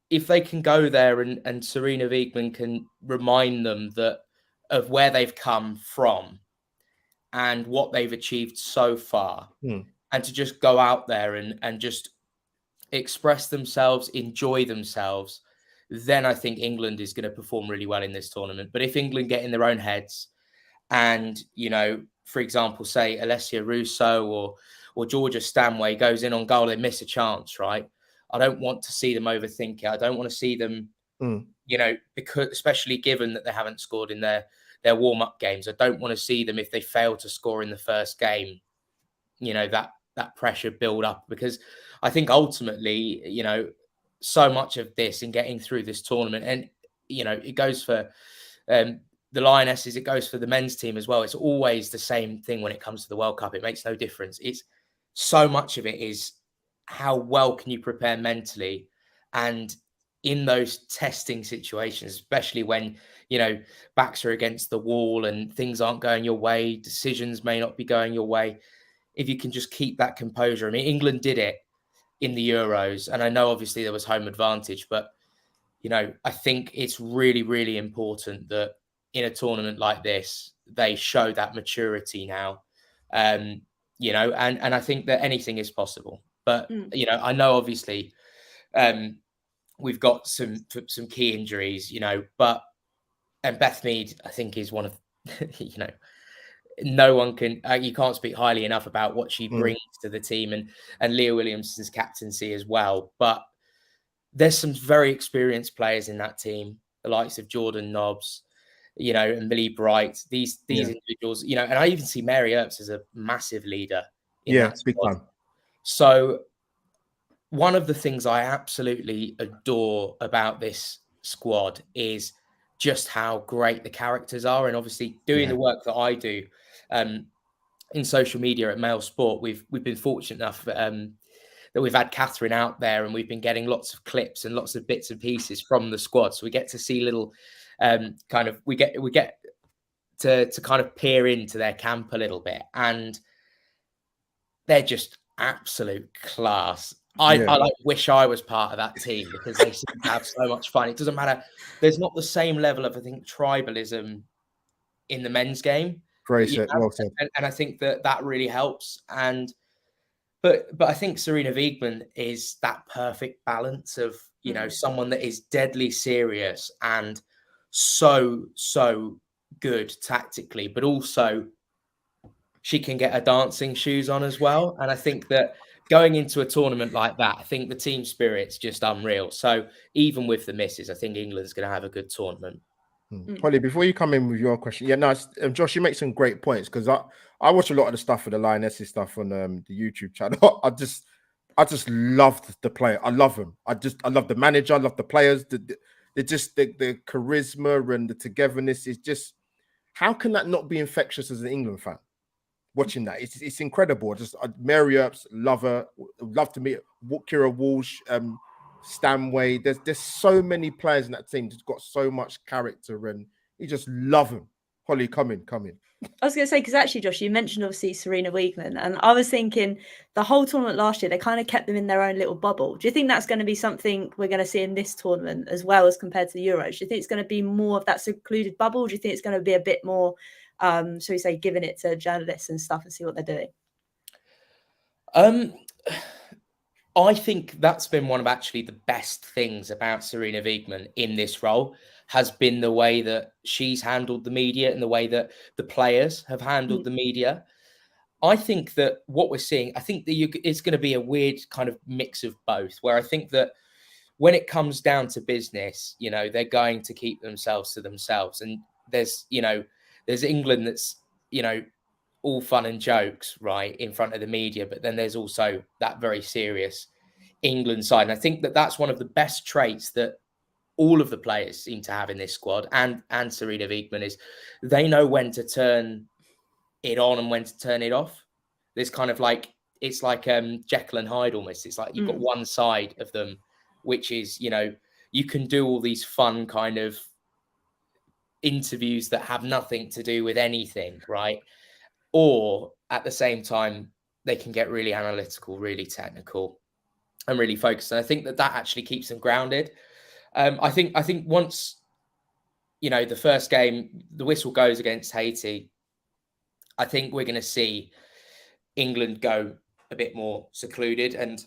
if they can go there and Sarina Wiegman can remind them of where they've come from and what they've achieved so far, and to just go out there and just express themselves, enjoy themselves, then I think England is going to perform really well in this tournament. But if England get in their own heads and, for example, say Alessia Russo or Georgia Stanway goes in on goal, they miss a chance, right? I don't want to see them overthink it. I don't want to see them, because especially given that they haven't scored in their warm-up games. I don't want to see them, if they fail to score in the first game, that pressure build up, because I think ultimately, so much of this and getting through this tournament, and it goes for the Lionesses, it goes for the men's team as well. It's always the same thing when it comes to the World Cup. It makes no difference. It's so much of it is how well can you prepare mentally, and in those testing situations, especially when, backs are against the wall and things aren't going your way, decisions may not be going your way. If you can just keep that composure. I mean, England did it in the Euros, and I know obviously there was home advantage, but I think it's really, really important that in a tournament like this, they show that maturity now. And I think that anything is possible. But I know obviously we've got some key injuries, and Beth Mead, I think, is one of no one can you can't speak highly enough about what she brings to the team, and Leah Williamson's captaincy as well. But there's some very experienced players in that team, the likes of Jordan Nobbs, and Millie Bright, these individuals, and I even see Mary Earps as a massive leader in that squad. Big time. So one of the things I absolutely adore about this squad is just how great the characters are. And obviously doing the work that I do in social media at Mail Sport, we've been fortunate enough that we've had Catherine out there, and we've been getting lots of clips and lots of bits and pieces from the squad. So we get to see little we get to kind of peer into their camp a little bit, and they're just absolute class. I wish I was part of that team, because they seem to have so much fun. It doesn't matter. There's not the same level of, I think, tribalism in the men's game. Well said. And I think that really helps. But I think Sarina Wiegman is that perfect balance of, someone that is deadly serious and so good tactically, but also she can get her dancing shoes on as well. And I think that going into a tournament like that, I think the team spirit's just unreal. So even with the misses, I think England's going to have a good tournament. Hollie, before you come in with your question, Josh, you make some great points, because I watch a lot of the stuff for the Lionesses stuff on the YouTube channel. I just loved the player. I love them. I love the manager. I love the players. The charisma and the togetherness is just, how can that not be infectious as an England fan? Watching that, it's incredible. Mary Earps, love her. Love to meet Kira Walsh, Stanway. There's so many players in that team that's got so much character, and you just love them. Hollie, come in. I was going to say, because actually, Josh, you mentioned obviously Sarina Wiegman, and I was thinking the whole tournament last year, they kind of kept them in their own little bubble. Do you think that's going to be something we're going to see in this tournament as well as compared to the Euros? Do you think it's going to be more of that secluded bubble? Do you think it's going to be a bit more, shall we say, giving it to journalists and stuff and see what they're doing? I think that's been one of actually the best things about Sarina Wiegman in this role, has been the way that she's handled the media and the way that the players have handled the media. I think that what we're seeing, I think that it's going to be a weird kind of mix of both, where I think that when it comes down to business, they're going to keep themselves to themselves. And there's England that's, all fun and jokes, right, in front of the media, but then there's also that very serious England side. And I think that that's one of the best traits that all of the players seem to have in this squad, and Sarina Wiegman, is they know when to turn it on and when to turn it off. There's kind of like, it's like Jekyll and Hyde almost. It's like you've got one side of them, which is, you can do all these fun kind of interviews that have nothing to do with anything, right? Or at the same time, they can get really analytical, really technical, and really focused. And I think that actually keeps them grounded. I think once, the first game, the whistle goes against Haiti, I think we're going to see England go a bit more secluded, and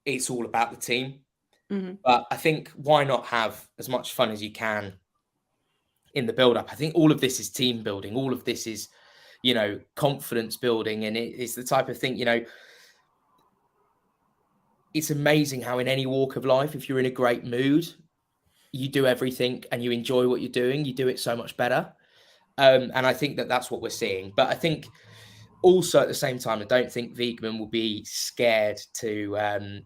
it's all about the team. But I think, why not have as much fun as you can in the build-up? I think all of this is team building. All of this is, confidence building. And it's the type of thing, it's amazing how in any walk of life, if you're in a great mood, you do everything and you enjoy what you're doing, you do it so much better. And I think that that's what we're seeing. But I think also at the same time, I don't think Wiegman will be scared to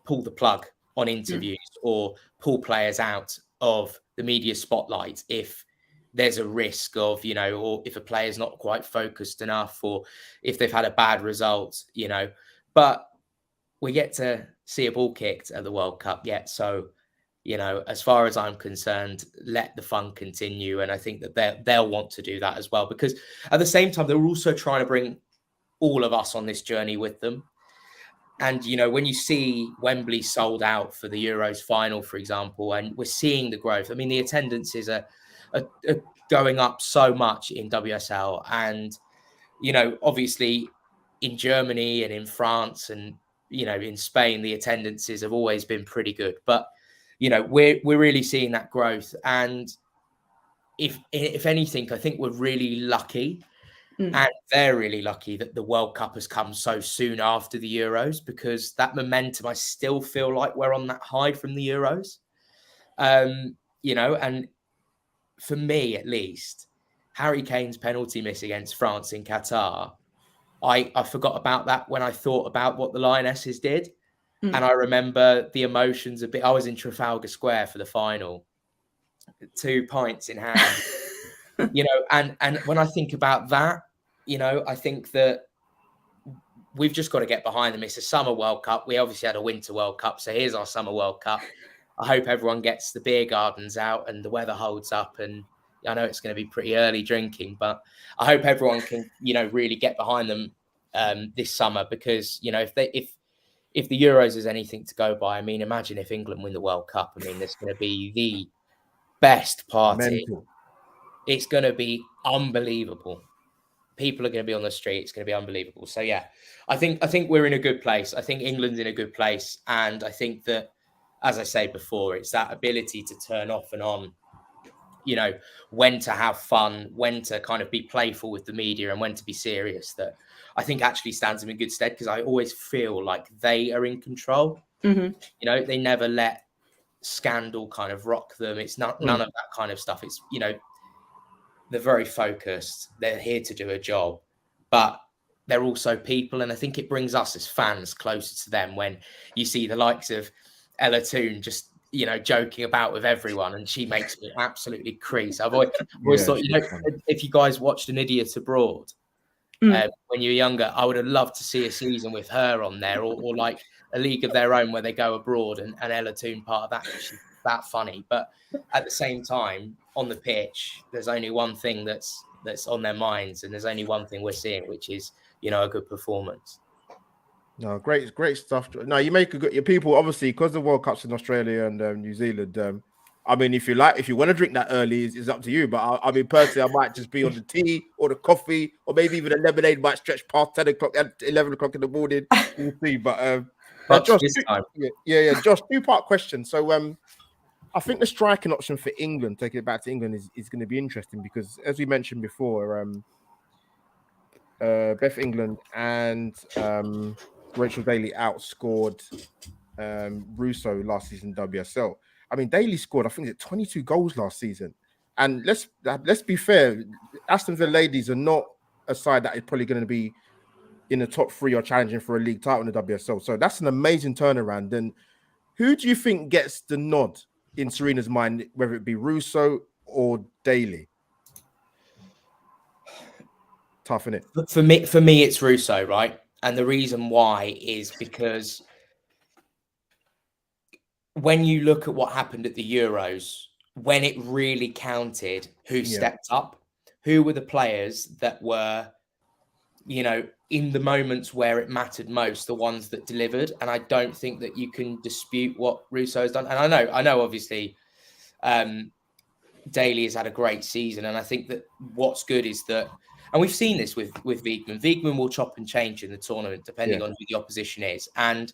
pull the plug on interviews or pull players out of the media spotlight if there's a risk of, you know, or if a player's not quite focused enough, or if they've had a bad result, you know. But we get to see a ball kicked at the World Cup yet. So, you know, as far as I'm concerned, let the fun continue. And I think that they'll want to do that as well, because at the same time, they're also trying to bring all of us on this journey with them. And, you know, when you see Wembley sold out for the Euros final, for example, and we're seeing the growth, I mean, the attendances are going up so much in WSL. And, you know, obviously in Germany and in France and, you know, in Spain, the attendances have always been pretty good. But, you know, we're really seeing that growth. And if anything, I think we're really lucky. And they're really lucky that the World Cup has come so soon after the Euros, because that momentum, I still feel like we're on that high from the Euros. You know, and for me, at least, Harry Kane's penalty miss against France in Qatar, I forgot about that when I thought about what the Lionesses did. And I remember the emotions a bit. I was in Trafalgar Square for the final, 2 pints in hand, you know, and when I think about that, you know, I think that we've just got to get behind them. It's a summer World Cup. We obviously had a winter World Cup. So here's our summer World Cup. I hope everyone gets the beer gardens out and the weather holds up. And I know it's going to be pretty early drinking, but I hope everyone can, you know, really get behind them this summer, because, you know, if the Euros is anything to go by, I mean, imagine if England win the World Cup. I mean, there's going to be the best party. Mental. It's going to be unbelievable. People are going to be on the street. It's going to be unbelievable. So, yeah, I think we're in a good place. I think England's in a good place. And I think that, as I said before, it's that ability to turn off and on, you know, when to have fun, when to kind of be playful with the media and when to be serious, that I think actually stands them in good stead, because I always feel like they are in control. You know, they never let scandal kind of rock them. It's none of that kind of stuff. It's, you know, they're very focused. They're here to do a job, but they're also people. And I think it brings us as fans closer to them when you see the likes of Ella Toon just, you know, joking about with everyone, and she makes me absolutely crease. I've always thought, you know, if you guys watched An Idiot Abroad when you were younger, I would have loved to see a season with her on there, or like A League of Their Own where they go abroad and Ella Toon part of that. She's that funny. But at the same time, on the pitch, there's only one thing that's on their minds, and there's only one thing we're seeing, which is, you know, a good performance. No, great stuff. No, you make a good. Your people, obviously, because the World Cup's in Australia and New Zealand. I mean, if you want to drink that early, it's up to you. But I mean, personally, I might just be on the tea or the coffee, or maybe even a lemonade might stretch past 10 o'clock, 11 o'clock in the morning. We'll see. But Josh, Josh, 2-part question. So, I think the striking option for England, taking it back to England, is going to be interesting, because, as we mentioned before, Beth England and Rachel Daly outscored Russo last season in WSL. I mean, Daly scored, I think, 22 goals last season. And let's be fair, Aston Villa ladies are not a side that is probably going to be in the top 3 or challenging for a league title in the WSL. So that's an amazing turnaround. And who do you think gets the nod in Sarina's mind, whether it be Russo or Daly? Tough, isn't it? For me, it's Russo, right? And the reason why is because when you look at what happened at the Euros, when it really counted, who stepped up, who were the players that were, you know, in the moments where it mattered most, the ones that delivered. And I don't think that you can dispute what Russo has done. And I know, obviously, Daly has had a great season. And I think that what's good is that, and we've seen this with Wiegman. Wiegman will chop and change in the tournament depending on who the opposition is. And,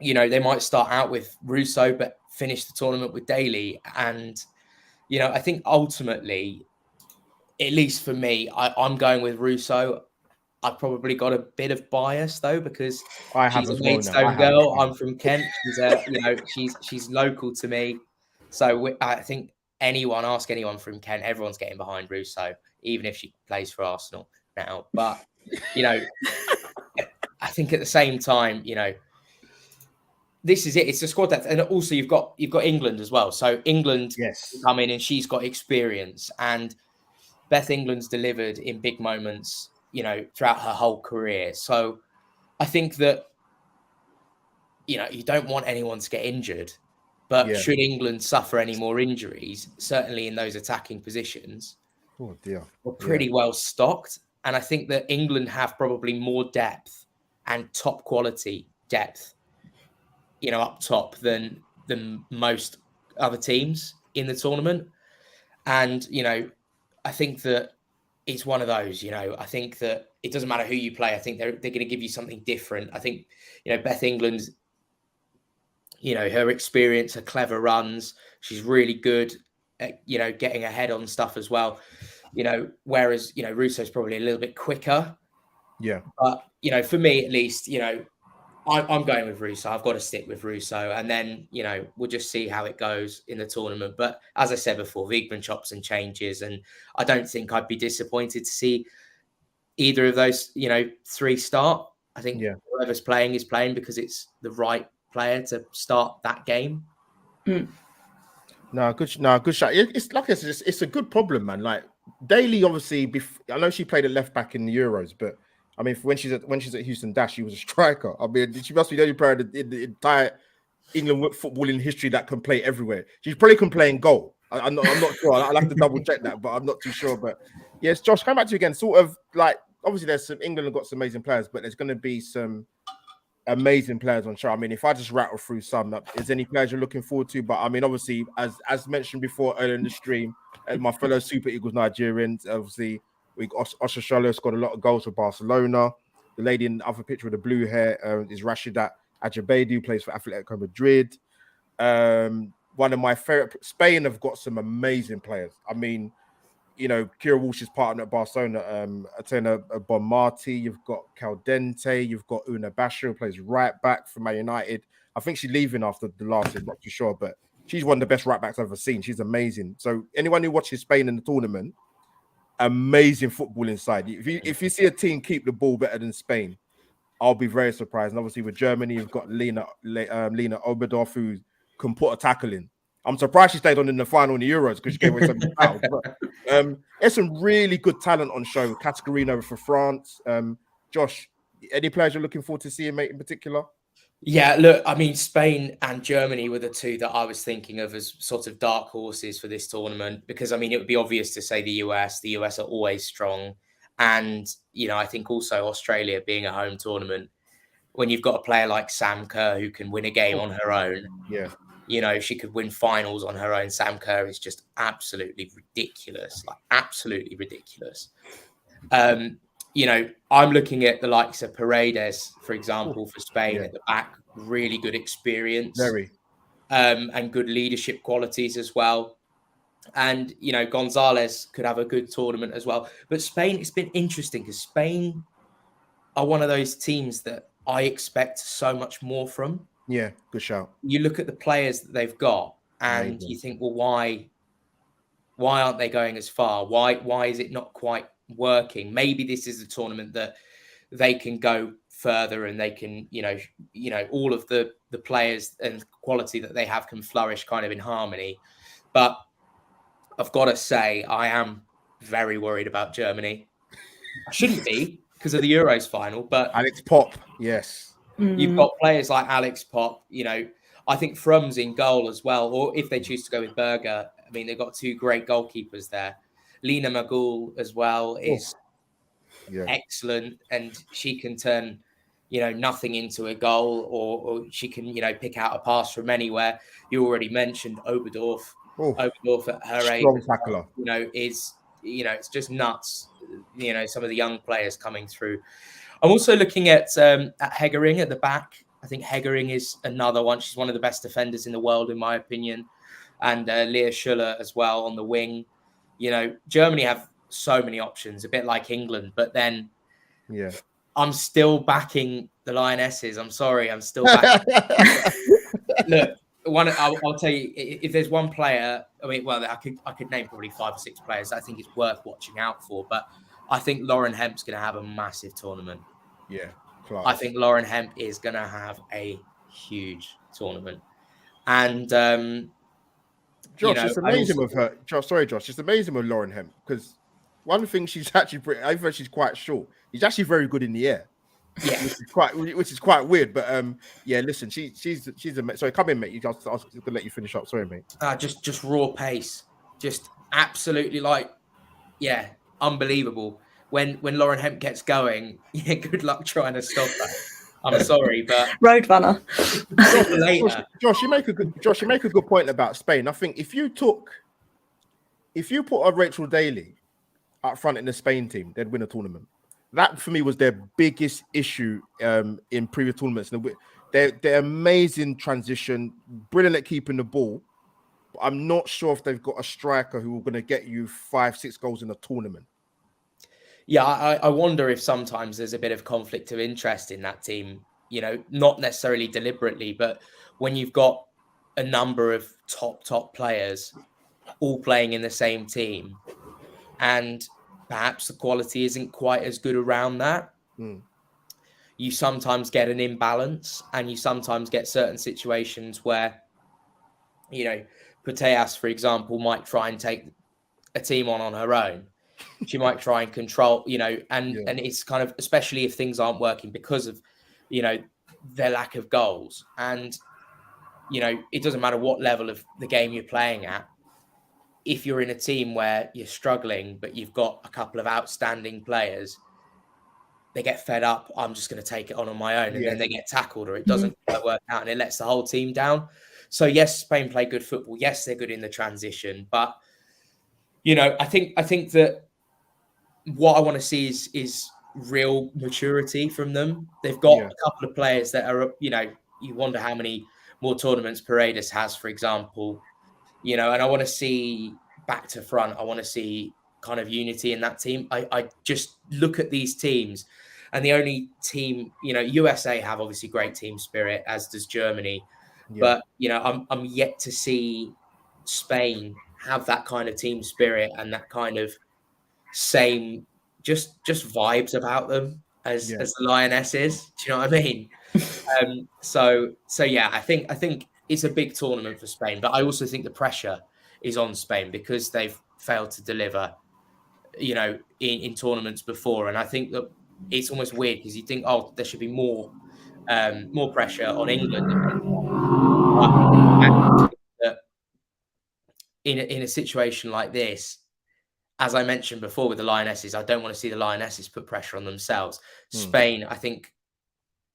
you know, they might start out with Russo, but finish the tournament with Daly. And, you know, I think ultimately, at least for me, I'm going with Russo. I've probably got a bit of bias though, because she's a Maidstone girl. I'm from Kent. She's she's local to me. So I think ask anyone from Kent, everyone's getting behind Russo, even if she plays for Arsenal now. But, you know, I think at the same time, you know, this is it. It's the squad depth, and also you've got England as well. So England come in, and she's got experience, and Beth England's delivered in big moments, you know, throughout her whole career. So I think that, you know, you don't want anyone to get injured, but should England suffer any more injuries, certainly in those attacking positions, we're pretty well stocked. And I think that England have probably more depth and top quality depth, you know, up top than most other teams in the tournament. And, you know, I think that it's one of those, you know, I think that it doesn't matter who you play. I think they're going to give you something different. I think, you know, Beth England, you know, her experience, her clever runs, she's really good at, you know, getting ahead on stuff as well. You know, whereas, you know, Russo's probably a little bit quicker. Yeah. But, you know, for me at least, you know, I'm going with Russo. I've got to stick with Russo. And then, you know, we'll just see how it goes in the tournament. But as I said before, Wiegman chops and changes. And I don't think I'd be disappointed to see either of those, you know, three start. I think whoever's playing is playing because it's the right player to start that game. No, good shot. It's like it's a good problem, man. Like Daly, obviously, I know she played at left back in the Euros, but I mean, when she's at Houston Dash, she was a striker. I mean, she must be the only player in the entire England football in history that can play everywhere. She probably can play in goal. I'm not sure. I'll have to double check that, but I'm not too sure. But yes, Josh, come back to you again. Sort of like, obviously, there's some England have got some amazing players, but there's going to be some amazing players on show. I mean, if I just rattle through some, is any players you're looking forward to? But I mean, obviously, as mentioned before earlier in the stream, my fellow Super Eagles Nigerians, obviously, Osha Shalo's got a lot of goals for Barcelona. The lady in the other picture with the blue hair is Rashida Ajabedi, who plays for Atletico Madrid. One of my favorite, Spain have got some amazing players. I mean, you know, Kira Walsh's partner at Barcelona, Atena Bonmati. You've got Caldente. You've got Una Basha, who plays right back for Man United. I think she's leaving after the last year, not too sure, but she's one of the best right backs I've ever seen. She's amazing. So anyone who watches Spain in the tournament, amazing football inside. If you see a team keep the ball better than Spain, I'll be very surprised. And obviously with Germany, you've got Lena Oberdorf, who can put a tackle in. I'm surprised she stayed on in the final in the Euros because she gave away some fouls. But there's some really good talent on show. Cascarino for France. Josh, any players you're looking forward to seeing, mate, in particular? Yeah, look, I mean, Spain and Germany were the two that I was thinking of as sort of dark horses for this tournament, because, I mean, it would be obvious to say the US. The US are always strong. And, you know, I think also Australia being a home tournament, when you've got a player like Sam Kerr who can win a game on her own, you know, she could win finals on her own. Sam Kerr is just absolutely ridiculous, like absolutely ridiculous. You know, I'm looking at the likes of Paredes, for example, for Spain at the back. Really good experience. And good leadership qualities as well. And, you know, Gonzalez could have a good tournament as well. But Spain, it's been interesting because Spain are one of those teams that I expect so much more from. Yeah, good shout. You look at the players that they've got and you think, well, why aren't they going as far? Why is it not quite working? Maybe this is a tournament that they can go further and they can, you know, all of the players and quality that they have can flourish kind of in harmony. But I've got to say, I am very worried about Germany. I shouldn't be because of the Euros final, but Alex Pop, yes. You've got players like Alex Pop, you know, I think Frum's in goal as well, or if they choose to go with Berger, I mean, they've got two great goalkeepers there. Lena Magul as well is excellent, and she can turn, you know, nothing into a goal, or she can, you know, pick out a pass from anywhere. You already mentioned Oberdorf. Oberdorf at her age, tackler. you know, is, you know, it's just nuts. You know, some of the young players coming through. I'm also looking at Hegering at the back. I think Hegering is another one. She's one of the best defenders in the world, in my opinion. And Leah Schuller as well on the wing. You know, Germany have so many options, a bit like England. But then I'm still backing the Lionesses. I'm sorry, I'm still backing. Look, I'll tell you, if there's one player, I mean, well, I could name probably 5 or 6 players that I think it's worth watching out for. But I think Lauren Hemp's going to have a massive tournament. Yeah, class. I think Lauren Hemp is going to have a huge tournament. And Josh, it's amazing with her. Josh, it's amazing with Lauren Hemp, because one thing she's actually, I think she's quite short. She's actually very good in the air. Yeah, which is quite weird. But yeah, listen, she's a. Sorry, come in, mate. I was gonna let you finish up. Sorry, mate. Just raw pace, just absolutely unbelievable. When Lauren Hemp gets going, good luck trying to stop her. I'm sorry, but Roadrunner. Josh, you make a good point about Spain. I think if you put a Rachel Daly up front in the Spain team, they'd win a tournament. That for me was their biggest issue in previous tournaments. They're amazing transition, brilliant at keeping the ball. But I'm not sure if they've got a striker who are going to get you 5-6 goals in a tournament. Yeah, I wonder if sometimes there's a bit of conflict of interest in that team, not necessarily deliberately, but when you've got a number of top players all playing in the same team, and perhaps the quality isn't quite as good around that, you sometimes get an imbalance, and you sometimes get certain situations where, Putellas, for example, might try and take a team on her own. She might try and control, and it's kind of, especially if things aren't working because of, their lack of goals. And, it doesn't matter what level of the game you're playing at. If you're in a team where you're struggling, but you've got a couple of outstanding players, they get fed up. I'm just going to take it on my own. And then they get tackled, or it doesn't work out, and it lets the whole team down. So yes, Spain play good football. Yes, they're good in the transition, but I think that what I want to see is real maturity from them. They've got a couple of players that are, you wonder how many more tournaments Paredes has, for example, and I want to see back to front. I want to see kind of unity in that team. I just look at these teams, and the only team, USA have obviously great team spirit, as does Germany. But, I'm yet to see Spain have that kind of team spirit and that kind of same just vibes about them as the Lionesses. Do you know what I mean? So yeah, I think it's a big tournament for Spain, but I also think the pressure is on Spain because they've failed to deliver, in tournaments before. And I think that it's almost weird because you think, there should be more pressure on England. But in a situation like this, as I mentioned before with the Lionesses, I don't want to see the Lionesses put pressure on themselves. Spain, I think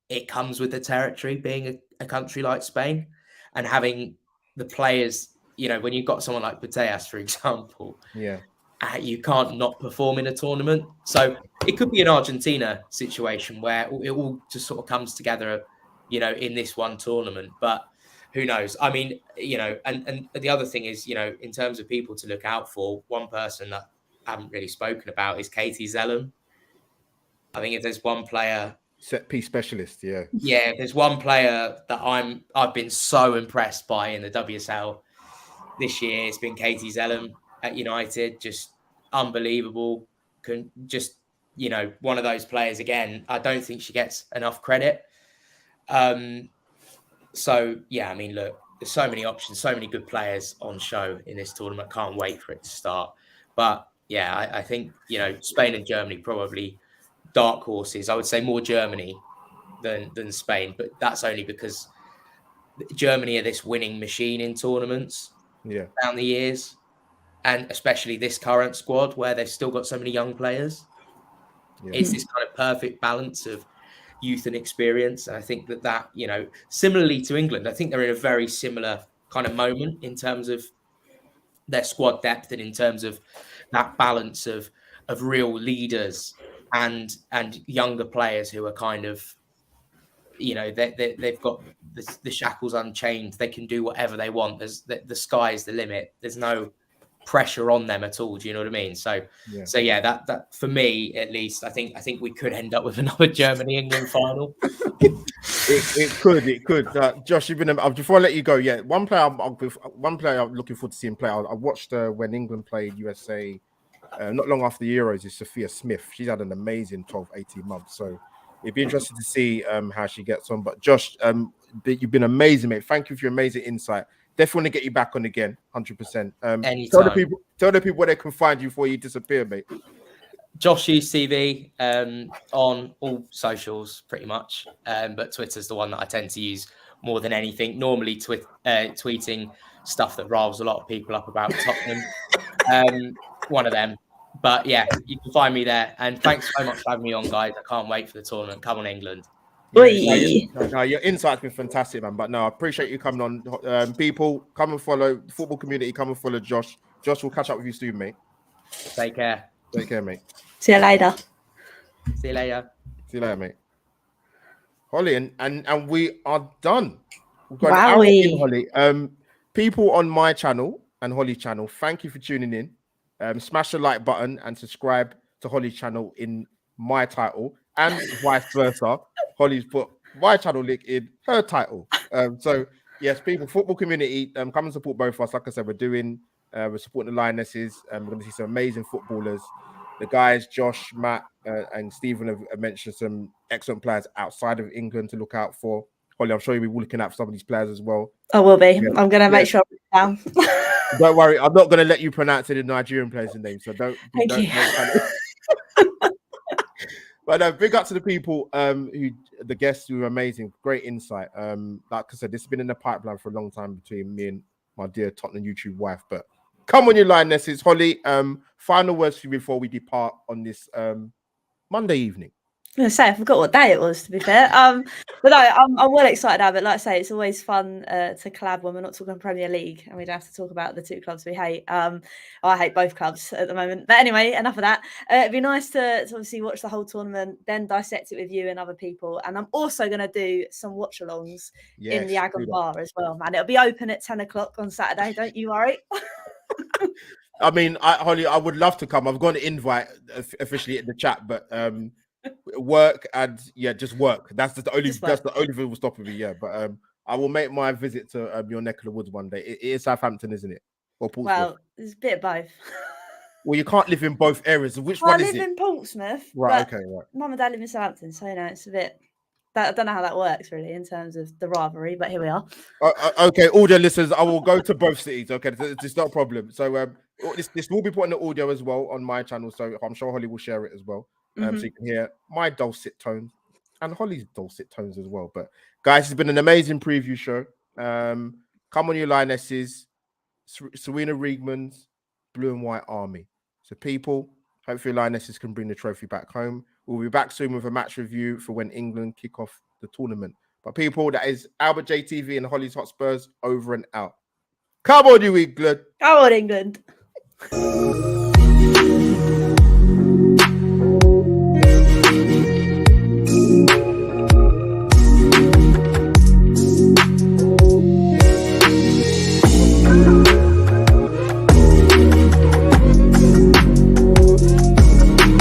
it comes with the territory, being a country like Spain, and having the players, when you've got someone like Putellas, for example, you can't not perform in a tournament. So it could be an Argentina situation where it all just sort of comes together, in this one tournament. But who knows? I mean, and the other thing is, in terms of people to look out for, one person that I haven't really spoken about is Katie Zellum. I think if there's one player, set piece specialist, if there's one player that I've been so impressed by in the WSL this year, it's been Katie Zellum at United. Just unbelievable. One of those players again. I don't think she gets enough credit. So yeah, I mean, look, there's so many options, so many good players on show in this tournament. Can't wait for it to start. But yeah, I think Spain and Germany probably dark horses. I would say more Germany than Spain, but that's only because Germany are this winning machine in tournaments down the years, and especially this current squad where they've still got so many young players. It's this kind of perfect balance of youth and experience. And I think that similarly to England, I think they're in a very similar kind of moment in terms of their squad depth and in terms of that balance of real leaders and younger players who are kind of, they've got the shackles unchained. They can do whatever they want. The sky's the limit. There's no pressure on them at all. Do you know what I mean? So yeah, that for me at least, I think we could end up with another Germany-England final. It could. Josh, you've been before I let you go. Yeah, one player I'm looking forward to seeing play. I watched when England played USA not long after the Euros. Is Sophia Smith. She's had an amazing 12-18 months. So it'd be interesting to see how she gets on. But Josh, you've been amazing, mate. Thank you for your amazing insight. Definitely want to get you back on again, 100%. Tell the people where they can find you before you disappear, mate. Josh UCV on all socials pretty much, but Twitter's the one that I tend to use more than anything. Normally tweeting stuff that riles a lot of people up about Tottenham. One of them. But yeah, you can find me there. And thanks so much for having me on, guys. I can't wait for the tournament. Come on, England. No, your insight's been fantastic, man. But no, I appreciate you coming on. People, come and follow the football community. Come and follow Josh. Josh, we'll catch up with you soon, mate. Take care. Take care, mate. See you later. See you later. See you later, mate. Hollie, and we are done. We've got Wow. an hour in, Hollie. People on my channel and Hollie's channel, thank you for tuning in. Smash the like button and subscribe to Hollie's channel in my title, and vice versa. Hollie's put my channel link in her title. So yes, people, football community, come and support both of us. Like I said, we're supporting the Lionesses. We're going to see some amazing footballers. The guys, Josh, Matt, and Stephen have mentioned some excellent players outside of England to look out for. Hollie, I'm sure you'll be looking out for some of these players as well. I will be. Yeah. I'm going to make sure I'm down. Don't worry, I'm not going to let you pronounce it in Nigerian players' names, so don't. Thank you. But big up to the people the guests who were amazing, great insight. Like I said, this has been in the pipeline for a long time between me and my dear Tottenham YouTube wife. But come on, you Lionesses. Hollie, final words for you before we depart on this Monday evening. I was going to say, I forgot what day it was, to be fair. But no, I'm well excited to have it. Like I say, it's always fun to collab when we're not talking Premier League and we don't have to talk about the two clubs we hate. I hate both clubs at the moment. But anyway, enough of that. It'd be nice to obviously watch the whole tournament, then dissect it with you and other people. And I'm also going to do some watch-alongs in the Agombar as well, man. It'll be open at 10 o'clock on Saturday. Don't you worry. I mean, Hollie, I would love to come. I've got an invite officially in the chat, but... work and just work. That's the only thing will stop me. Yeah, but I will make my visit to your neck of the woods one day. It is Southampton, isn't it? Or Portsmouth? Well, it's a bit of both. Well, you can't live in both areas. Which one is it? I live in Portsmouth. Right. Okay. Right. Mum and Dad live in Southampton, so it's a bit. I don't know how that works really in terms of the rivalry, but here we are. Okay, audio listeners, I will go to both cities. Okay, it's not a problem. So this will be put on the audio as well on my channel. So I'm sure Hollie will share it as well. So you can hear my dulcet tones and Hollie's dulcet tones as well. But guys, it's been an amazing preview show. Come on, you Lionesses, Sarina Wiegman's Blue and White Army. So people, hopefully Lionesses can bring the trophy back home. We'll be back soon with a match review for when England kick off the tournament. But people, that is Albert JTV and Hollie's Hotspurs over and out. Come on, you England. Come on, England.